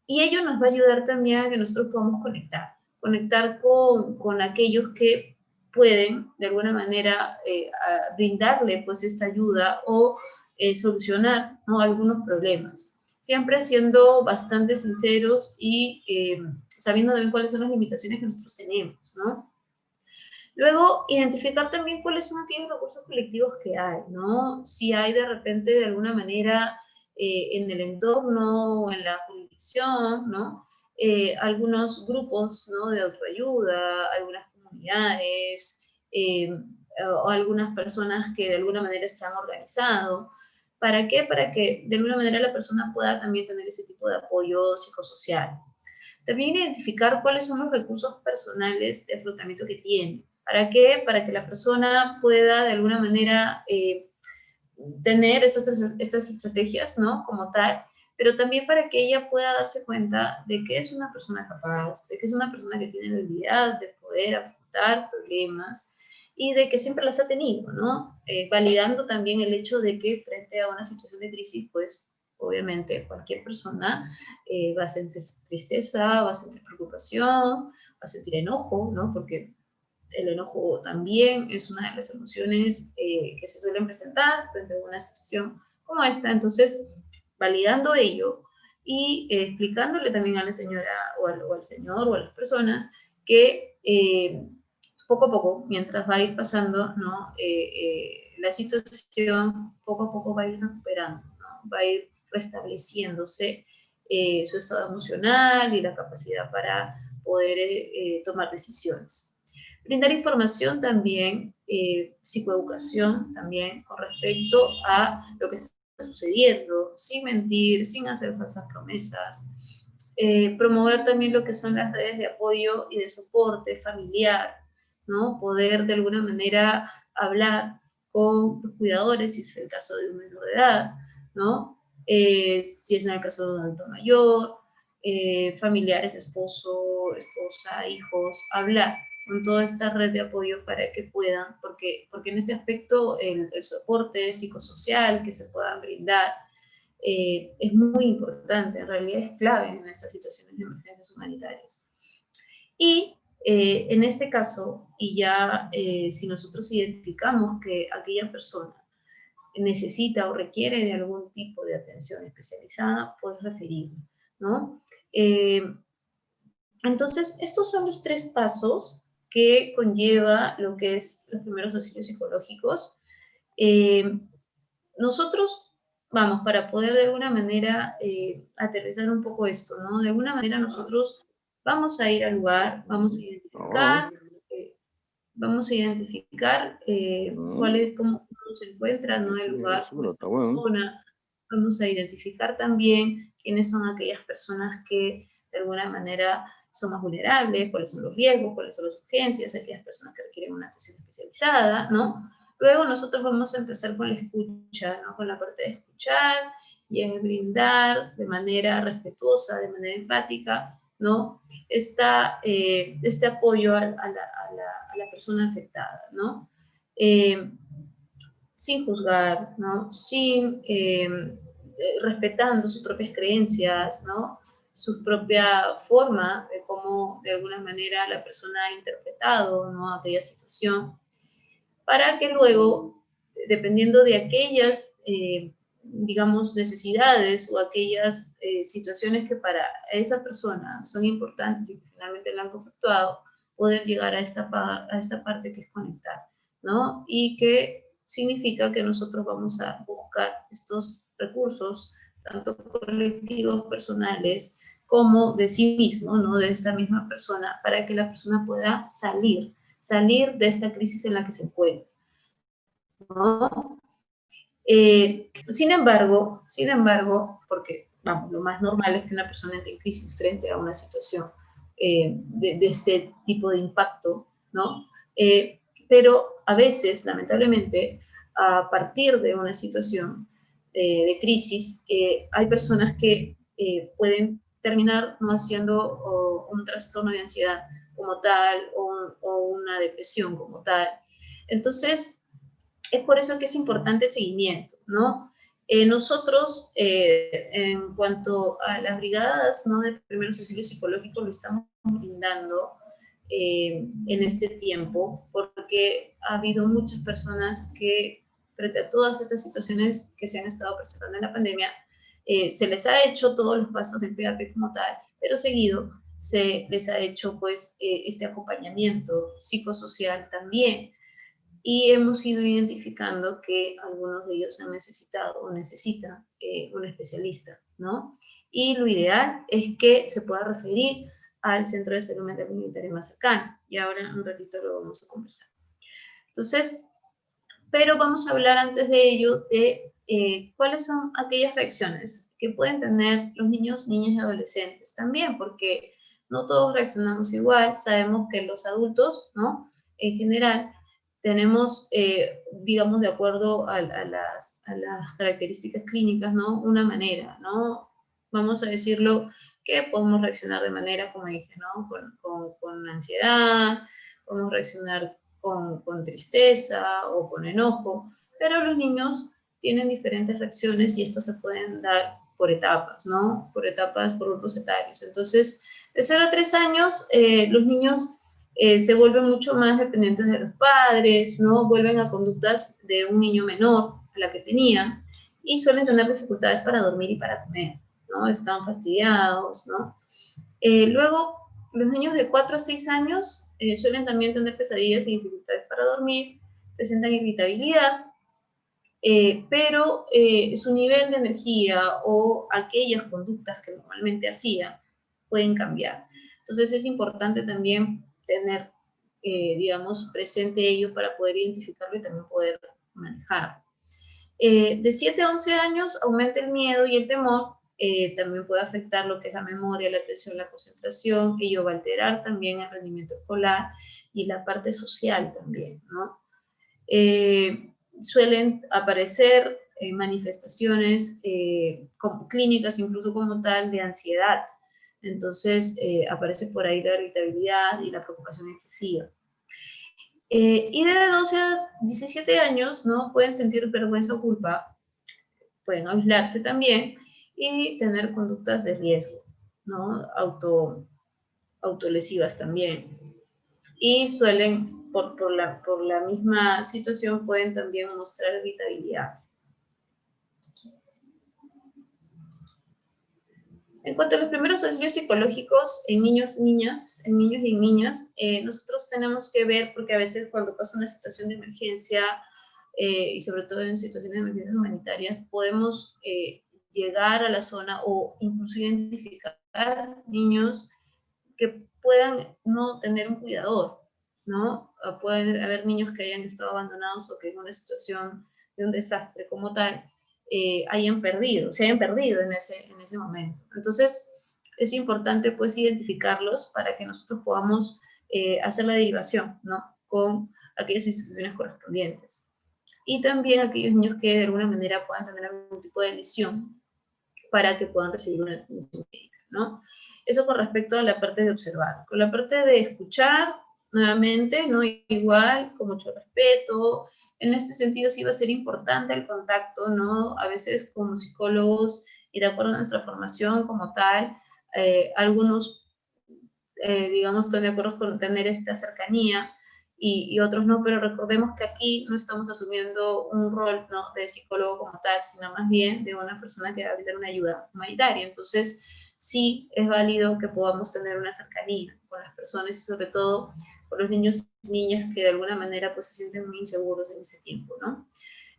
Y ello nos va a ayudar también a que nosotros podamos conectar con aquellos que pueden, de alguna manera, brindarle pues esta ayuda o solucionar, ¿no? algunos problemas. Siempre siendo bastante sinceros y sabiendo también cuáles son las limitaciones que nosotros tenemos, ¿no? Luego, identificar también cuáles son aquellos recursos colectivos que hay, ¿no? Si hay de repente, de alguna manera, en el entorno o en la jurisdicción, ¿no? Algunos grupos, ¿no? de autoayuda, algunas comunidades, o algunas personas que de alguna manera se han organizado. ¿Para qué? Para que de alguna manera la persona pueda también tener ese tipo de apoyo psicosocial. También identificar cuáles son los recursos personales de afrontamiento que tiene. ¿Para qué? Para que la persona pueda de alguna manera tener estas estrategias, ¿no? Como tal, pero también para que ella pueda darse cuenta de que es una persona capaz, de que es una persona que tiene la habilidad de poder afrontar problemas y de que siempre las ha tenido, ¿no? Validando también el hecho de que frente a una situación de crisis, pues obviamente cualquier persona va a sentir tristeza, va a sentir preocupación, va a sentir enojo, ¿no? Porque el enojo también es una de las emociones que se suelen presentar frente a una situación como esta. Entonces, validando ello y explicándole también a la señora o al señor o a las personas que poco a poco, mientras va a ir pasando, ¿no? La situación poco a poco va a ir recuperando, ¿no? Va a ir restableciéndose su estado emocional y la capacidad para poder tomar decisiones. Brindar información también, psicoeducación también con respecto a lo que está sucediendo, sin mentir, sin hacer falsas promesas. Promover también lo que son las redes de apoyo y de soporte familiar, ¿no? Poder de alguna manera hablar con los cuidadores, si es el caso de un menor de edad, ¿no? Si es en el caso de un adulto mayor, familiares, esposo, esposa, hijos, hablar con toda esta red de apoyo para que puedan, porque en este aspecto el soporte psicosocial que se puedan brindar es muy importante, en realidad es clave en estas situaciones de emergencias humanitarias. Y en este caso, y ya si nosotros identificamos que aquella persona necesita o requiere de algún tipo de atención especializada, pues referirlo, ¿no? Entonces, estos son los 3 pasos que conlleva lo que es los primeros auxilios psicológicos. Nosotros, vamos, para poder de alguna manera aterrizar un poco esto, ¿no? De alguna manera nosotros vamos a ir al lugar, vamos a identificar cómo se encuentra, ¿no? El lugar, cómo está la zona. Vamos a identificar también quiénes son aquellas personas que de alguna manera son más vulnerables, cuáles son los riesgos, cuáles son las urgencias, aquellas personas que requieren una atención especializada, ¿no? Luego nosotros vamos a empezar con la escucha, ¿no? Con la parte de escuchar y en brindar de manera respetuosa, de manera empática, ¿no? Este apoyo a la persona afectada, ¿no? Sin juzgar, ¿no? Respetando sus propias creencias, ¿no? Su propia forma de cómo de alguna manera la persona ha interpretado, ¿no? Aquella situación, para que luego, dependiendo de aquellas, digamos, necesidades o aquellas situaciones que para esa persona son importantes y que finalmente la han conflictuado, poder llegar a esta parte que es conectar, ¿no? Y que significa que nosotros vamos a buscar estos recursos, tanto colectivos, personales, como de sí mismo, ¿no? De esta misma persona, para que la persona pueda salir de esta crisis en la que se encuentra, ¿no? Sin embargo, porque vamos, lo más normal es que una persona entre en crisis frente a una situación de este tipo de impacto, ¿no? Pero a veces, lamentablemente, a partir de una situación de crisis, hay personas que pueden terminar no haciendo un trastorno de ansiedad como tal o una depresión como tal. Entonces, es por eso que es importante el seguimiento, ¿no? Nosotros, en cuanto a las brigadas, ¿no? De primeros auxilios psicológicos, lo estamos brindando en este tiempo, porque ha habido muchas personas que, frente a todas estas situaciones que se han estado presentando en la pandemia, se les ha hecho todos los pasos del PAP como tal, pero seguido se les ha hecho, pues, este acompañamiento psicosocial también. Y hemos ido identificando que algunos de ellos han necesitado o necesitan un especialista, ¿no? Y lo ideal es que se pueda referir al centro de salud mental comunitaria más cercano. Y ahora un ratito lo vamos a conversar. Entonces, pero vamos a hablar antes de ello de cuáles son aquellas reacciones que pueden tener los niños, niñas y adolescentes también, porque no todos reaccionamos igual. Sabemos que los adultos, ¿no? En general, tenemos, digamos, de acuerdo a las características clínicas, ¿no? Una manera, ¿no? Vamos a decirlo, que podemos reaccionar de manera, como dije, ¿no? Con ansiedad, podemos reaccionar con tristeza o con enojo, pero los niños tienen diferentes reacciones y estas se pueden dar por etapas, ¿no? Por etapas, por grupos etarios. Entonces, de 0 a 3 años, los niños se vuelven mucho más dependientes de los padres, ¿no? Vuelven a conductas de un niño menor a la que tenían y suelen tener dificultades para dormir y para comer, ¿no? Están fastidiados, ¿no? Luego, los niños de 4 a 6 años suelen también tener pesadillas y dificultades para dormir, presentan irritabilidad, pero su nivel de energía o aquellas conductas que normalmente hacían pueden cambiar. Entonces es importante también tener, digamos, presente ello para poder identificarlo y también poder manejarlo. De 7 a 11 años aumenta el miedo y el temor, también puede afectar lo que es la memoria, la atención, la concentración, ello va a alterar también el rendimiento escolar y la parte social también, ¿no? Suelen aparecer manifestaciones clínicas, incluso como tal, de ansiedad. Entonces, aparece por ahí la irritabilidad y la preocupación excesiva. Y de 12 a 17 años, ¿no? Pueden sentir vergüenza o culpa, pueden aislarse también y tener conductas de riesgo, ¿no? Autolesivas también. Y suelen, por la misma situación, pueden también mostrar irritabilidad. En cuanto a los primeros auxilios psicológicos en niños y niñas, nosotros tenemos que ver, porque a veces cuando pasa una situación de emergencia, y sobre todo en situaciones de emergencias humanitarias, podemos llegar a la zona o incluso identificar niños que puedan no tener un cuidador, ¿no? Pueden haber niños que hayan estado abandonados o que en una situación de un desastre como tal, se hayan perdido en ese momento. Entonces, es importante pues identificarlos para que nosotros podamos hacer la derivación, ¿no? Con aquellas instituciones correspondientes. Y también aquellos niños que de alguna manera puedan tener algún tipo de lesión para que puedan recibir una atención médica, ¿no? Eso con respecto a la parte de observar. Con la parte de escuchar, nuevamente, ¿no? Igual, con mucho respeto. En este sentido sí va a ser importante el contacto, ¿no? A veces como psicólogos y de acuerdo a nuestra formación como tal, algunos, digamos, están de acuerdo con tener esta cercanía y otros no, pero recordemos que aquí no estamos asumiendo un rol, ¿no? De psicólogo como tal, sino más bien de una persona que va a brindar una ayuda humanitaria. Entonces, sí es válido que podamos tener una cercanía con las personas y sobre todo con los niños y niñas que de alguna manera pues se sienten muy inseguros en ese tiempo, ¿no?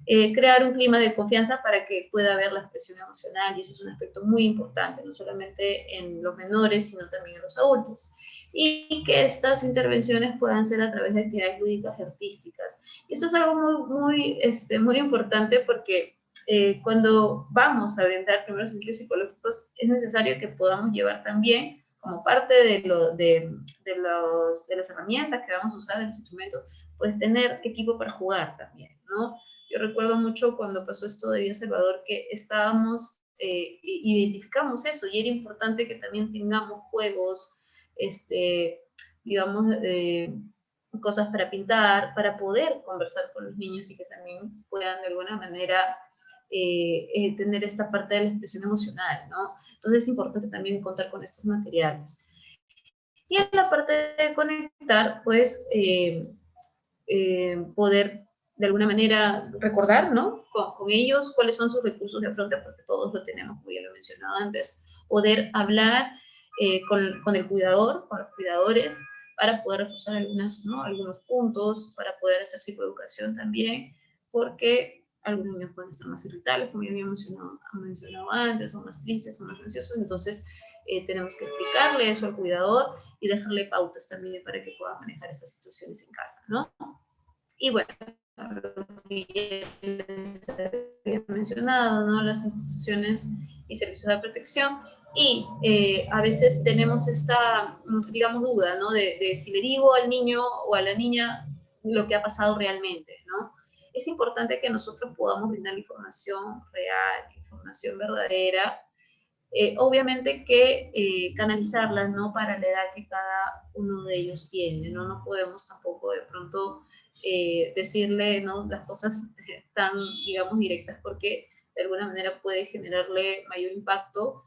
Crear un clima de confianza para que pueda haber la expresión emocional y eso es un aspecto muy importante, no solamente en los menores, sino también en los adultos. Y que estas intervenciones puedan ser a través de actividades lúdicas y artísticas. Y eso es algo muy importante porque cuando vamos a brindar primeros auxilios psicológicos es necesario que podamos llevar también como parte de las herramientas que vamos a usar, de los instrumentos, pues tener equipo para jugar también, ¿no? Yo recuerdo mucho cuando pasó esto de Villa Salvador que estábamos, identificamos eso y era importante que también tengamos juegos, digamos, cosas para pintar, para poder conversar con los niños y que también puedan de alguna manera tener esta parte de la expresión emocional, ¿no? Entonces es importante también contar con estos materiales. Y en la parte de conectar, pues, poder de alguna manera recordar, ¿no? Con ellos cuáles son sus recursos de afronte, porque todos lo tenemos, como ya lo he mencionado antes. Poder hablar con el cuidador, con los cuidadores, para poder reforzar algunos puntos, para poder hacer psicoeducación también, porque algunos niños pueden estar más irritables, como ya había mencionado antes, son más tristes, son más ansiosos, entonces tenemos que explicarle eso al cuidador y dejarle pautas también para que pueda manejar esas situaciones en casa, ¿no? Y bueno, lo que ya les había mencionado, ¿no? Las instituciones y servicios de protección. Y a veces tenemos esta, digamos, duda, ¿no? De si le digo al niño o a la niña lo que ha pasado realmente, ¿no? Es importante que nosotros podamos brindar información real, información verdadera, obviamente que canalizarlas, ¿no? Para la edad que cada uno de ellos tiene, ¿no? No podemos tampoco de pronto decirle, ¿no? Las cosas tan, digamos, directas, porque de alguna manera puede generarle mayor impacto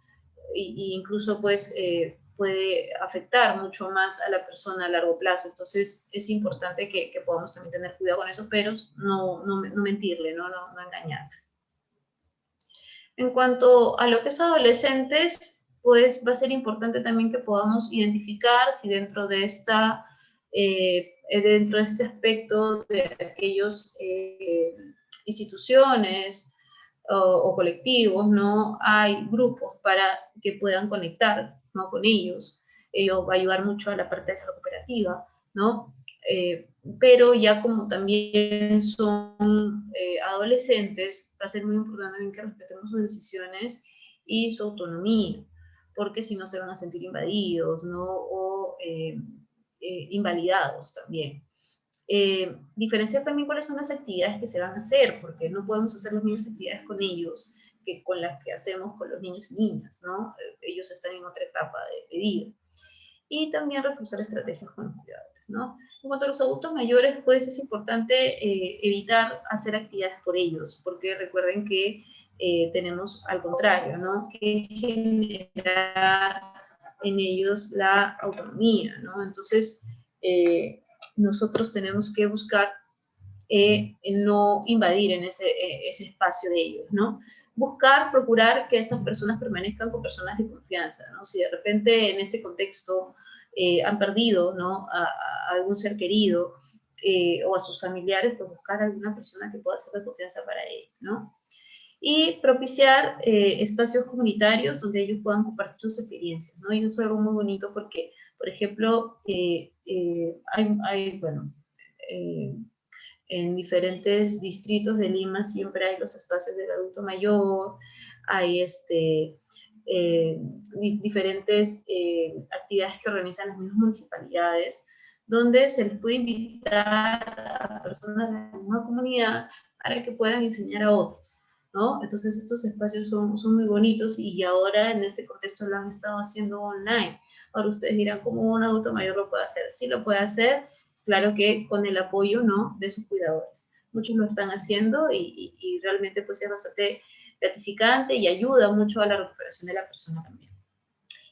y incluso pues puede afectar mucho más a la persona a largo plazo. Entonces es importante que podamos también tener cuidado con eso, pero no mentirle, no engañar. En cuanto a lo que es adolescentes, pues va a ser importante también que podamos identificar si dentro de dentro de este aspecto de aquellos instituciones o colectivos, ¿no? Hay grupos para que puedan conectar, ¿no? Con ellos. Ello va a ayudar mucho a la parte de la cooperativa, ¿no? Pero ya como también son adolescentes, va a ser muy importante también que respetemos sus decisiones y su autonomía, porque si no se van a sentir invadidos, ¿no? O invalidados también. Diferenciar también cuáles son las actividades que se van a hacer, porque no podemos hacer las mismas actividades con ellos que con las que hacemos con los niños y niñas, ¿no? Ellos están en otra etapa de vida. Y también reforzar estrategias con los cuidadores, ¿no? En cuanto a los adultos mayores, pues es importante evitar hacer actividades por ellos, porque recuerden que tenemos al contrario, ¿no? Que generar en ellos la autonomía, ¿no? Entonces, nosotros tenemos que buscar no invadir en ese espacio de ellos, ¿no? Procurar que estas personas permanezcan con personas de confianza, ¿no? Si de repente en este contexto han perdido, ¿no? a algún ser querido o a sus familiares, pues buscar a alguna persona que pueda ser de confianza para ellos, ¿no? Y propiciar espacios comunitarios donde ellos puedan compartir sus experiencias, ¿no? Y eso es algo muy bonito porque, por ejemplo, bueno, en diferentes distritos de Lima siempre hay los espacios del adulto mayor, hay diferentes actividades que organizan las mismas municipalidades, donde se les puede invitar a personas de la misma comunidad para que puedan enseñar a otros, ¿no? Entonces estos espacios son muy bonitos y ahora en este contexto lo han estado haciendo online. Ahora ustedes dirán, ¿cómo un adulto mayor lo puede hacer? Sí lo puede hacer, claro que con el apoyo, ¿no? De sus cuidadores. Muchos lo están haciendo y realmente pues es bastante gratificante y ayuda mucho a la recuperación de la persona también.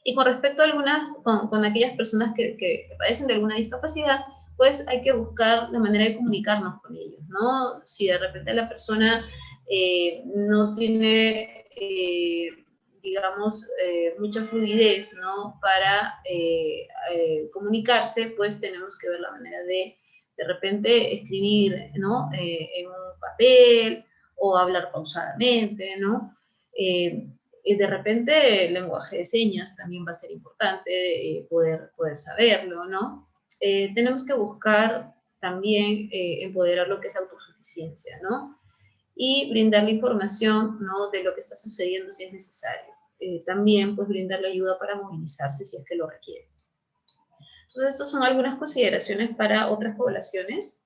Y con respecto a con aquellas personas que padecen de alguna discapacidad, pues hay que buscar la manera de comunicarnos con ellos, ¿no? Si de repente la persona no tiene, digamos, mucha fluidez, ¿no? Para comunicarse, pues tenemos que ver la manera de repente escribir, ¿no? En un papel o hablar pausadamente, ¿no? De repente el lenguaje de señas también va a ser importante poder saberlo, ¿no? Tenemos que buscar también empoderar lo que es la autosuficiencia, ¿no? Y brindar la información, ¿no? De lo que está sucediendo si es necesario. También, pues, brindar la ayuda para movilizarse si es que lo requiere. Entonces, estas son algunas consideraciones para otras poblaciones.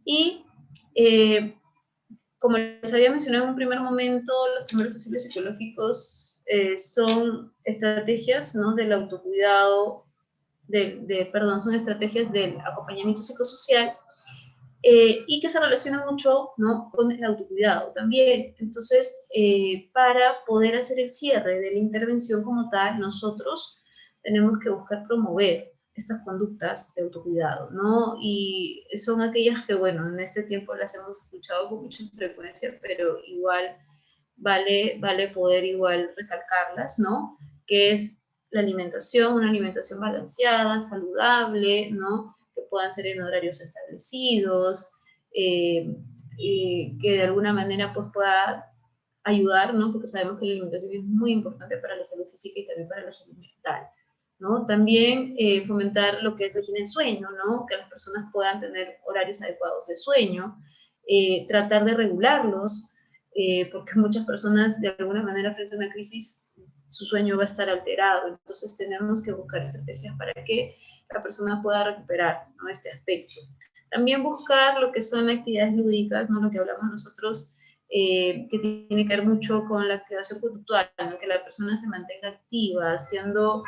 Y como les había mencionado en un primer momento, los primeros auxilios psicológicos son estrategias, ¿no? Del autocuidado, son estrategias del acompañamiento psicosocial y que se relacionan mucho, ¿no? Con el autocuidado también. Entonces, para poder hacer el cierre de la intervención como tal, nosotros tenemos que buscar promover estas conductas de autocuidado, ¿no? Y son aquellas que, bueno, en este tiempo las hemos escuchado con mucha frecuencia, pero igual vale poder igual recalcarlas, ¿no? Que es la alimentación, una alimentación balanceada, saludable, ¿no? Que puedan ser en horarios establecidos, que de alguna manera pues pueda ayudar, ¿no? Porque sabemos que la alimentación es muy importante para la salud física y también para la salud mental, ¿no? También fomentar lo que es la higiene del sueño, ¿no? Que las personas puedan tener horarios adecuados de sueño, tratar de regularlos, porque muchas personas de alguna manera frente a una crisis su sueño va a estar alterado, entonces tenemos que buscar estrategias para que la persona pueda recuperar, ¿no?, este aspecto. También buscar lo que son actividades lúdicas, ¿no?, lo que hablamos nosotros, que tiene que ver mucho con la activación conductual, ¿no?, que la persona se mantenga activa, haciendo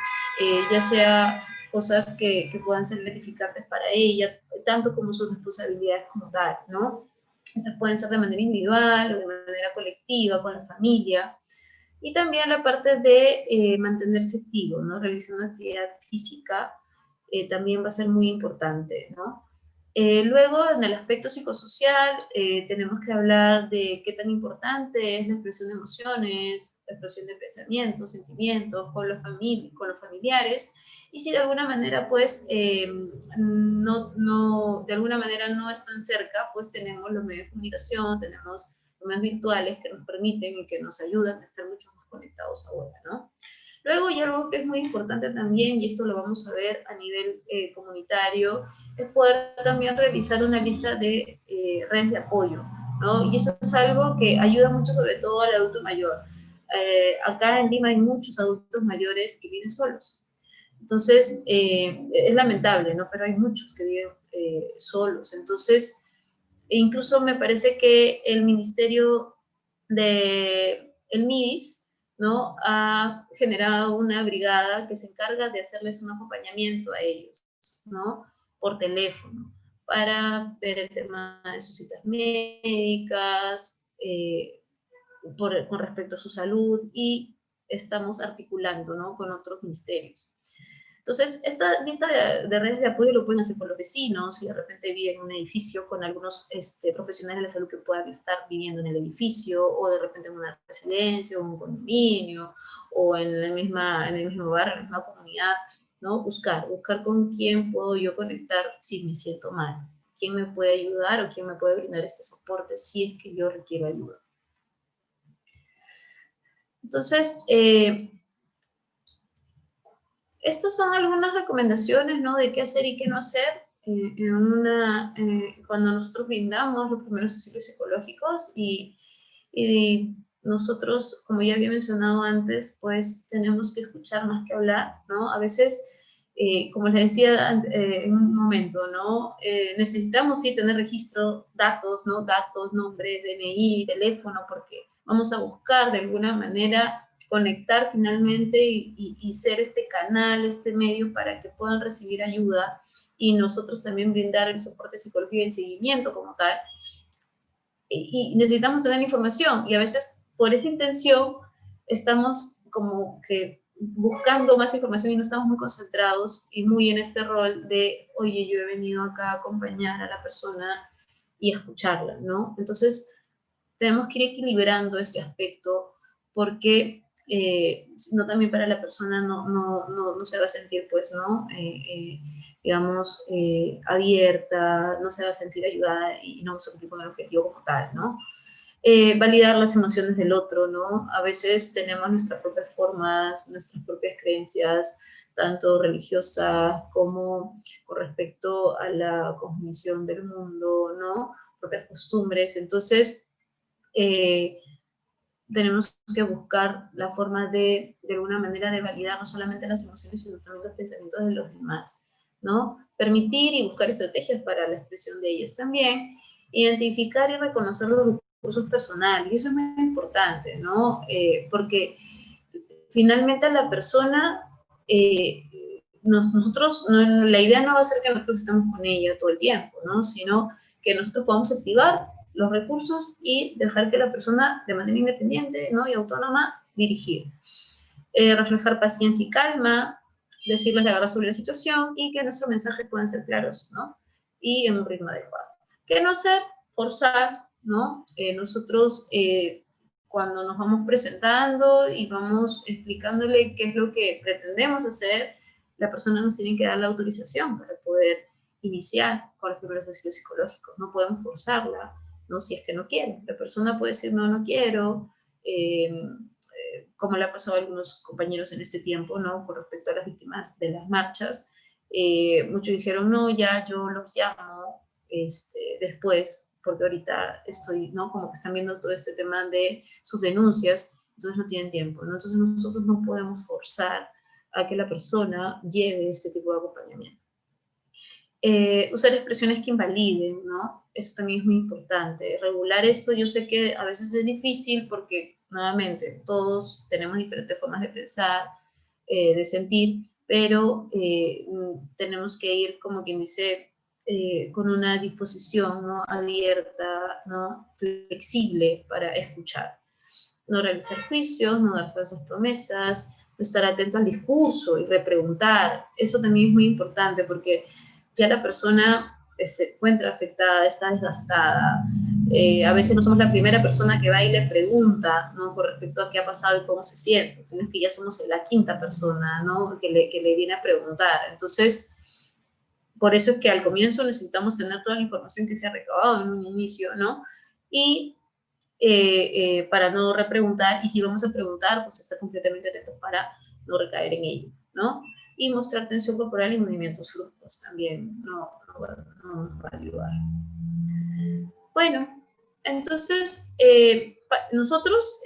ya sea cosas que puedan ser gratificantes para ella, tanto como sus responsabilidades como tal, ¿no? Estas pueden ser de manera individual o de manera colectiva, con la familia. Y también la parte de mantenerse activo, ¿no? Realizando actividad física también va a ser muy importante, ¿no? Luego, en el aspecto psicosocial, tenemos que hablar de qué tan importante es la expresión de emociones, la expresión de pensamientos, sentimientos con los familiares, y si de alguna manera, pues, de alguna manera no están cerca, pues tenemos los medios de comunicación, tenemos los medios virtuales que nos permiten y que nos ayudan a estar mucho más conectados ahora, ¿no? Luego, y algo que es muy importante también, y esto lo vamos a ver a nivel comunitario, es poder también realizar una lista de redes de apoyo, ¿no? Y eso es algo que ayuda mucho sobre todo al adulto mayor. Acá en Lima hay muchos adultos mayores que viven solos. Entonces, es lamentable, ¿no? Pero hay muchos que viven solos. Entonces, incluso me parece que el Ministerio el MIDIS, ¿no?, ha generado una brigada que se encarga de hacerles un acompañamiento a ellos, ¿no?, por teléfono, para ver el tema de sus citas médicas, con respecto a su salud, y estamos articulando, ¿no?, con otros ministerios. Entonces, esta lista de redes de apoyo lo pueden hacer con los vecinos, si de repente viven en un edificio con algunos profesionales de la salud que puedan estar viviendo en el edificio, o de repente en una residencia, o un condominio, o en el mismo barrio, en la misma comunidad, ¿no? Buscar con quién puedo yo conectar si me siento mal, quién me puede ayudar o quién me puede brindar este soporte si es que yo requiero ayuda. Entonces, estas son algunas recomendaciones, ¿no?, de qué hacer y qué no hacer cuando nosotros brindamos los primeros auxilios psicológicos, y nosotros, como ya había mencionado antes, pues tenemos que escuchar más que hablar, ¿no? A veces, como les decía en un momento, ¿no?, necesitamos sí tener registro, datos, ¿no?, datos, nombre, DNI, teléfono, porque vamos a buscar de alguna manera conectar finalmente y ser este canal, este medio para que puedan recibir ayuda, y nosotros también brindar el soporte psicológico y el seguimiento como tal. Y necesitamos tener información, y a veces por esa intención estamos como que buscando más información y no estamos muy concentrados y muy en este rol de, oye, yo he venido acá a acompañar a la persona y escucharla, ¿no? Entonces, tenemos que ir equilibrando este aspecto, porque no, también para la persona no se va a sentir, pues, ¿no?, digamos, abierta, no se va a sentir ayudada y no se cumplir con el objetivo como tal, ¿no? Validar las emociones del otro, ¿no? A veces tenemos nuestras propias formas, nuestras propias creencias, tanto religiosas como con respecto a la cosmovisión del mundo, ¿no?, propias costumbres. Entonces, tenemos que buscar la forma de alguna manera, de validar no solamente las emociones, sino también los pensamientos de los demás, ¿no? Permitir y buscar estrategias para la expresión de ellas también. Identificar y reconocer los recursos personales, y eso es muy importante, ¿no? Porque finalmente a la persona, nosotros, la idea no va a ser que nosotros estemos con ella todo el tiempo, ¿no?, sino que nosotros podamos activar los recursos y dejar que la persona de manera independiente, ¿no?, y autónoma dirigir. Reflejar paciencia y calma, decirles la verdad sobre la situación, y que nuestros mensajes puedan ser claros, ¿no?, y en un ritmo adecuado. Que no ser forzar, ¿no? Nosotros cuando nos vamos presentando y vamos explicándole qué es lo que pretendemos hacer, la persona nos tiene que dar la autorización para poder iniciar con los primeros auxilios psicológicos. No podemos forzarla, ¿no?, si es que no quiere. La persona puede decir, no quiero, como le ha pasado a algunos compañeros en este tiempo, ¿no? Con respecto a las víctimas de las marchas, muchos dijeron, no, ya yo los llamo después, porque ahorita estoy, ¿no? Como que están viendo todo este tema de sus denuncias, entonces no tienen tiempo, ¿no? Entonces nosotros no podemos forzar a que la persona lleve este tipo de acompañamiento. Usar expresiones que invaliden, ¿no? Eso también es muy importante. Regular esto yo sé que a veces es difícil porque, nuevamente, todos tenemos diferentes formas de pensar, de sentir, pero tenemos que ir, como quien dice, con una disposición, ¿no? Abierta, ¿no? Flexible para escuchar. No realizar juicios, no dar falsas promesas, estar atento al discurso y repreguntar. Eso también es muy importante porque ya la persona se encuentra afectada, está desgastada. A veces no somos la primera persona que va y le pregunta, ¿no? Con respecto a qué ha pasado y cómo se siente, sino que ya somos la quinta persona, ¿no? que le viene a preguntar. Entonces, por eso es que al comienzo necesitamos tener toda la información que se ha recabado en un inicio, ¿no? Y para no repreguntar, y si vamos a preguntar, pues estar completamente atentos para no recaer en ello, ¿no? Y mostrar tensión corporal y movimientos bruscos también no nos va a ayudar. Bueno, entonces, nosotros,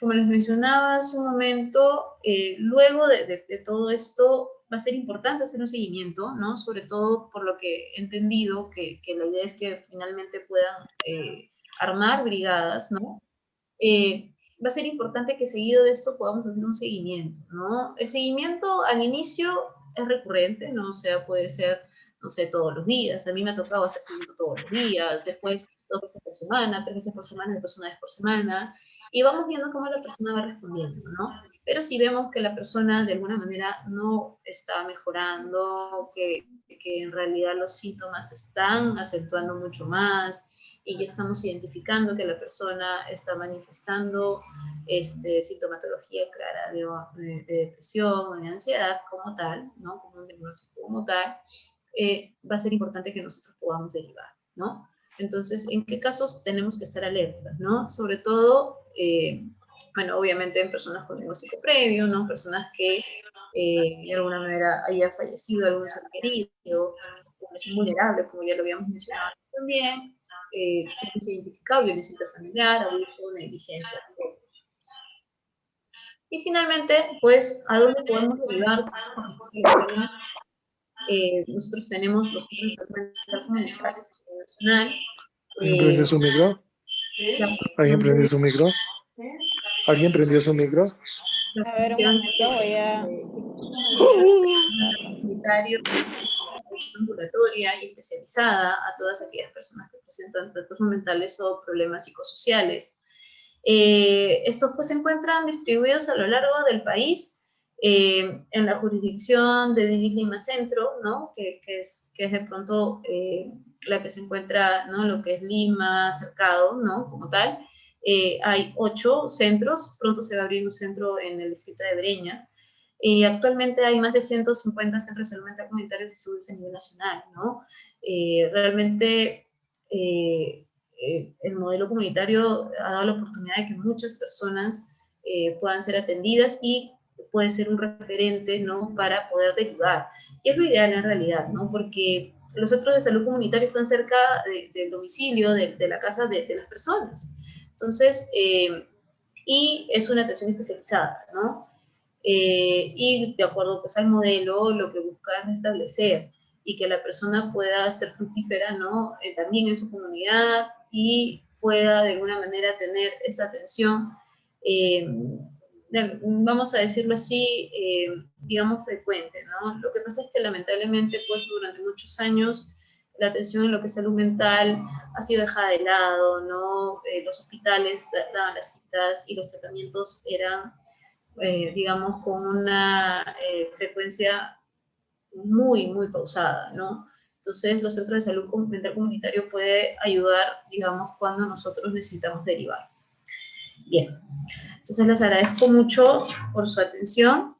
como les mencionaba hace un momento, luego de todo esto, va a ser importante hacer un seguimiento, ¿no? Sobre todo por lo que he entendido, que la idea es que finalmente puedan armar brigadas, ¿no? Va a ser importante que seguido de esto podamos hacer un seguimiento, ¿no? El seguimiento al inicio es recurrente, ¿no? O sea, puede ser, no sé, todos los días. A mí me ha tocado hacer seguimiento todos los días, después 2 veces por semana, 3 veces por semana, después 1 vez por semana, y vamos viendo cómo la persona va respondiendo, ¿no? Pero si vemos que la persona de alguna manera no está mejorando, que en realidad los síntomas se están acentuando mucho más, y ya estamos identificando que la persona está manifestando sintomatología clara de depresión o de ansiedad como tal, ¿no? Como un diagnóstico como tal, va a ser importante que nosotros podamos derivar, ¿no? Entonces, ¿en qué casos tenemos que estar alertas, ¿no? Sobre todo, bueno, obviamente en personas con diagnóstico previo, ¿no? Personas que de alguna manera haya fallecido algún ser querido, población vulnerable, como ya lo habíamos mencionado también, si hemos identificado violencia intrafamiliar, abuso, negligencia. Y finalmente, pues, ¿a dónde podemos derivar? Nosotros tenemos los centros de salud mental comunitarios a nivel nacional. ¿Alguien prendió su micro? ¿Alguien prendió su micro? ¿Alguien prendió su micro? A ver, un momento, voy a... Comunitario, ambulatoria y especializada a todas aquellas personas que presentan trastornos mentales o problemas psicosociales. Estos pues se encuentran distribuidos a lo largo del país, en la jurisdicción de Lima Centro, ¿no? que es de pronto la que se encuentra, ¿no? Lo que es Lima, Cercado, ¿no? Como tal. Hay 8 centros, pronto se va a abrir un centro en el distrito de Breña. Actualmente hay más de 150 centros de salud mental comunitarios distribuidos a nivel nacional, ¿no? Realmente el modelo comunitario ha dado la oportunidad de que muchas personas puedan ser atendidas y puede ser un referente, ¿no? Para poder derivar. Y es lo ideal en realidad, ¿no? Porque los centros de salud comunitaria están cerca del domicilio, de la casa de las personas. Entonces, y es una atención especializada, ¿no? Y de acuerdo pues al modelo, lo que busca es establecer y que la persona pueda ser fructífera, ¿no? También en su comunidad y pueda de alguna manera tener esa atención, vamos a decirlo así, digamos frecuente, ¿no? Lo que pasa es que lamentablemente pues durante muchos años la atención en lo que es salud mental ha sido dejada de lado, ¿no? Los hospitales daban las citas y los tratamientos eran digamos, con una frecuencia muy, muy pausada, ¿no? Entonces, los centros de salud mental comunitario puede ayudar, digamos, cuando nosotros necesitamos derivar. Bien, entonces les agradezco mucho por su atención